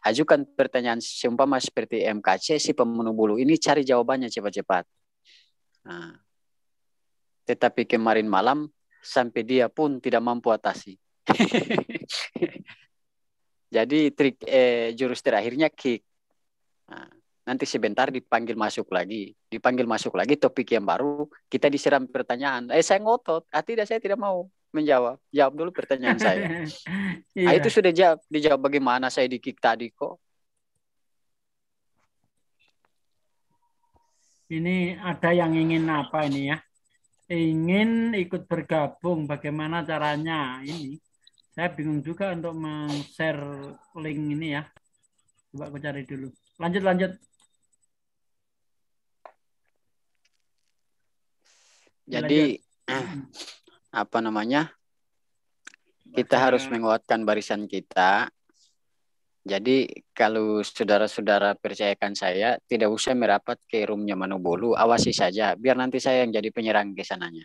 S2: ajukan pertanyaan seumpama seperti MKC si pemandu bulu ini cari jawabannya cepat-cepat. Nah, tetapi kemarin malam sampai dia pun tidak mampu atasi. Jadi trik jurus terakhirnya kick. Nah, nanti sebentar dipanggil masuk lagi, topik yang baru, kita disiram pertanyaan. Saya ngotot, tidak, saya tidak mau menjawab. Jawab dulu pertanyaan saya. Nah, itu sudah dijawab bagaimana saya di kick tadi kok.
S3: Ini ada yang ingin apa ini ya? Ingin ikut bergabung, bagaimana caranya ini? Saya bingung juga untuk men-share link ini ya. Coba aku cari dulu. Lanjut.
S2: Jadi apa namanya? Kita harus menguatkan barisan kita. Jadi kalau saudara-saudara percayakan saya, tidak usah merapat ke roomnya Manubolu, awasi saja. Biar nanti saya yang jadi penyerang ke sananya.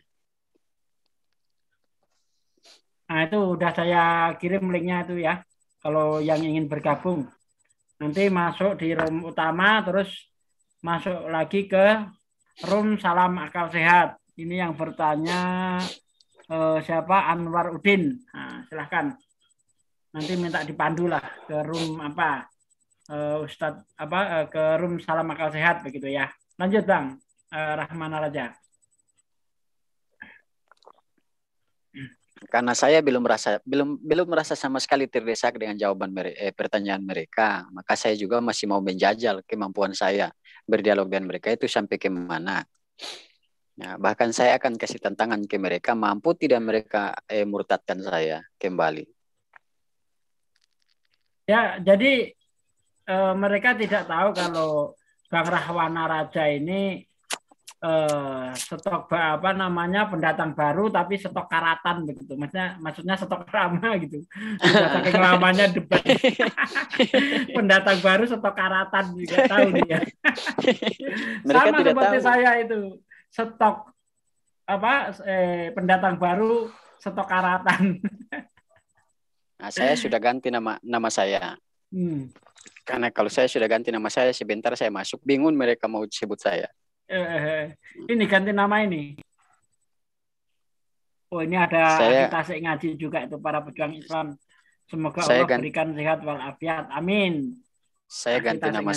S3: Nah itu udah saya kirim linknya itu ya. Kalau yang ingin bergabung. Nanti masuk di room utama, terus masuk lagi ke room Salam Akal Sehat. Ini yang bertanya siapa? Anwar Udin. Nah, silahkan. Nanti minta dipandu lah ke room apa? Ustadz apa? Ke room Salam Akal Sehat begitu ya. Lanjut Bang Rahmana Raja.
S2: Karena saya belum merasa sama sekali terdesak dengan jawaban pertanyaan mereka, maka saya juga masih mau menjajal kemampuan saya berdialog dengan mereka itu sampai ke mana. Nah, bahkan saya akan kasih tantangan ke mereka, mampu tidak mereka murtadkan saya kembali.
S3: Ya, jadi mereka tidak tahu kalau Bang Rahwana Raja ini stok apa namanya pendatang baru tapi stok karatan begitu, maksudnya stok lama gitu. Sudah saking lamanya debat. Pendatang baru stok karatan juga tahu dia.
S2: Mereka
S3: sama
S2: tidak
S3: seperti
S2: tahu.
S3: Saya itu stok apa pendatang baru stok karatan.
S2: Nah, saya sudah ganti nama saya. Karena kalau saya sudah ganti nama saya, sebentar saya masuk bingung mereka mau sebut saya.
S3: Ini ganti nama ini. Oh, ini ada Tasik ngaji juga itu para pejuang Islam. Semoga Allah berikan sehat walafiat. Amin.
S2: Saya ganti nama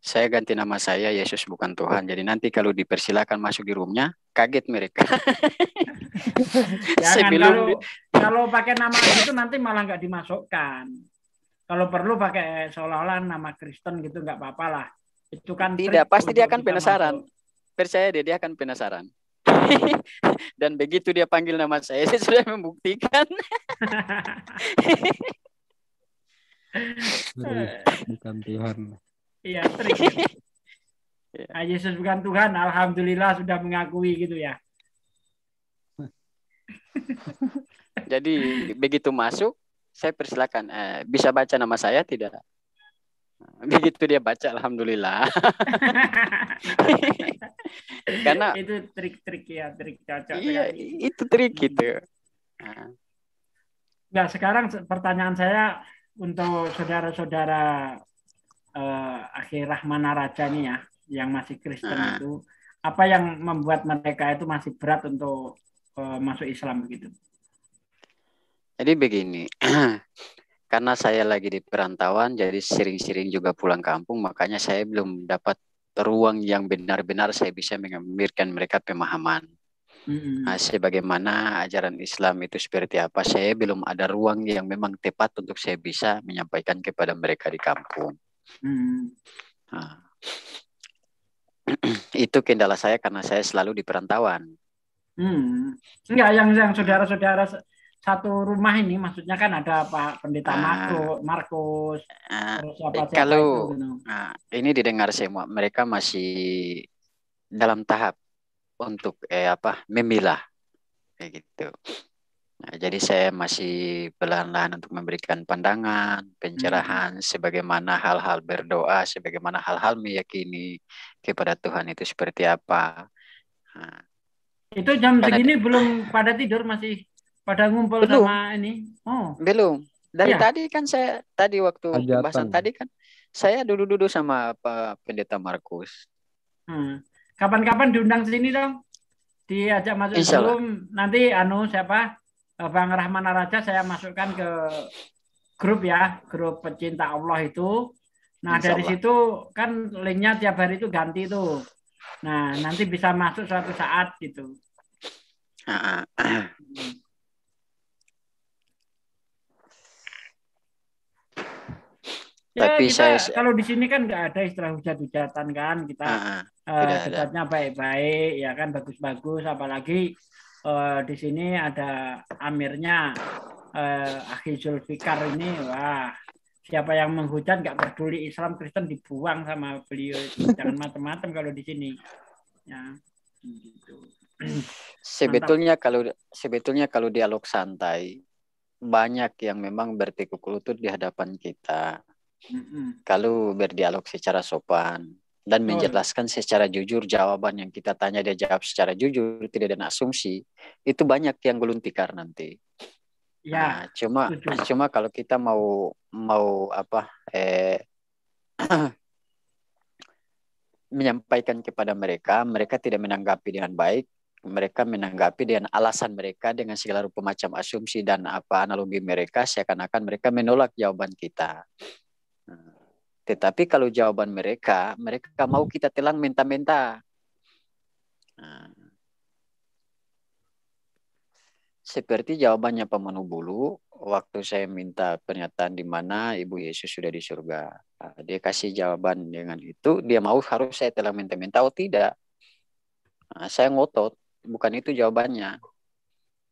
S2: saya ganti nama saya Yesus bukan Tuhan. Jadi nanti kalau dipersilakan masuk di roomnya, kaget mereka.
S3: Jangan kalau pakai nama itu nanti malah nggak dimasukkan. Kalau perlu pakai seolah-olah nama Kristen gitu nggak apa-apa lah. Itu kan
S2: tidak, pasti dia akan penasaran. Percaya dia akan penasaran. Dan begitu dia panggil nama saya sudah membuktikan.
S5: Bukan Tuhan.
S3: Iya, trik. Nah, Yesus bukan Tuhan, alhamdulillah sudah mengakui gitu ya.
S2: Jadi begitu masuk, saya persilakan. Bisa baca nama saya tidak? Begitu dia baca, alhamdulillah. Karena
S3: itu trik-trik ya, trik cocok.
S2: Iya, itu trik gitu.
S3: Enggak, sekarang pertanyaan saya untuk saudara-saudara Akhir Rahmana Raja ini ya, yang masih Kristen
S2: Nah,
S3: itu, apa yang membuat mereka itu masih berat untuk masuk Islam begitu?
S2: jadi begini, karena saya lagi di perantauan, jadi sering-sering juga pulang kampung, makanya saya belum dapat ruang yang benar-benar saya bisa memberikan mereka pemahaman. Nah, sebagaimana ajaran Islam itu seperti apa, saya belum ada ruang yang memang tepat untuk saya bisa menyampaikan kepada mereka di kampung. Nah, itu kendala saya karena saya selalu di perantauan.
S3: Enggak, yang saudara-saudara satu rumah ini, maksudnya kan ada Pak Pendeta Markus, terus siapa-siapa
S2: kalau
S3: itu. Gitu.
S2: Ini didengar semua, mereka masih dalam tahap untuk memilah kayak gitu. Nah, jadi saya masih pelan-pelan untuk memberikan pandangan, pencerahan, sebagaimana hal-hal berdoa, sebagaimana hal-hal meyakini kepada Tuhan itu seperti apa. Nah,
S3: itu jam segini belum pada tidur, masih pada ngumpul
S2: belum,
S3: sama ini? Oh,
S2: belum. Dari
S3: ya?
S2: tadi kan saya, tadi waktu pembahasan tadi kan, saya duduk-duduk sama Pak Pendeta Markus.
S3: Kapan-kapan diundang sini dong, diajak masuk Zoom. Nanti siapa Bang Rahmana Raja saya masukkan ke grup ya, grup pecinta Allah itu. Nah dari situ kan linknya tiap hari itu ganti tuh. Nah nanti bisa masuk suatu saat gitu. Ya,
S2: tapi
S3: kita kalau di sini kan nggak ada istilah hujat-hujatan kan, kita debatnya baik-baik ya kan, bagus-bagus, apalagi di sini ada amirnya Akhi Zulfikar ini, wah siapa yang menghujat nggak peduli Islam Kristen dibuang sama beliau itu, jangan macam-macam kalau di sini ya gitu.
S2: Sebetulnya kalau dialog santai banyak yang memang bertekuk lutut di hadapan kita. Kalau berdialog secara sopan dan menjelaskan secara jujur, jawaban yang kita tanya dia jawab secara jujur, tidak ada asumsi, itu banyak yang gulung tikar nanti. Ya, cuma kalau kita mau menyampaikan kepada mereka, mereka tidak menanggapi dengan baik, mereka menanggapi dengan alasan mereka dengan segala rupa macam asumsi dan analogi mereka, seakan-akan mereka menolak jawaban kita. Tetapi kalau jawaban mereka mau kita telang mentah-mentah. Seperti jawabannya Pak Manubulu waktu saya minta pernyataan di mana Ibu Yesus sudah di surga. Dia kasih jawaban dengan itu, dia mau harus saya telang mentah-mentah. Oh tidak. Saya ngotot, bukan itu jawabannya.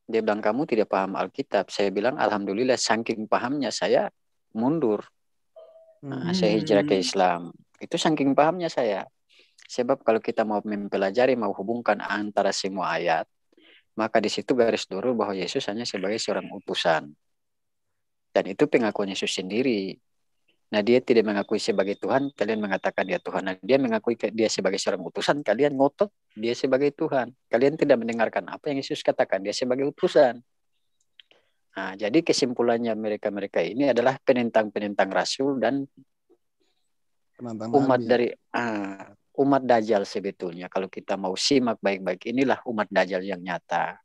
S2: Dia bilang kamu tidak paham Alkitab. Saya bilang alhamdulillah saking pahamnya saya mundur. Saya hijrah ke Islam. Itu saking pahamnya saya. Sebab kalau kita mau mempelajari, mau hubungkan antara semua ayat, maka di situ garis lurus bahwa Yesus hanya sebagai seorang utusan. Dan itu pengakuan Yesus sendiri. Nah, dia tidak mengakui sebagai Tuhan, kalian mengatakan dia Tuhan. Nah, dia mengakui dia sebagai seorang utusan, kalian ngotot dia sebagai Tuhan. Kalian tidak mendengarkan apa yang Yesus katakan, dia sebagai utusan. Nah, jadi kesimpulannya mereka ini adalah penentang-penentang Rasul dan umat dari umat Dajjal sebetulnya. Kalau kita mau simak baik-baik, inilah umat Dajjal yang nyata.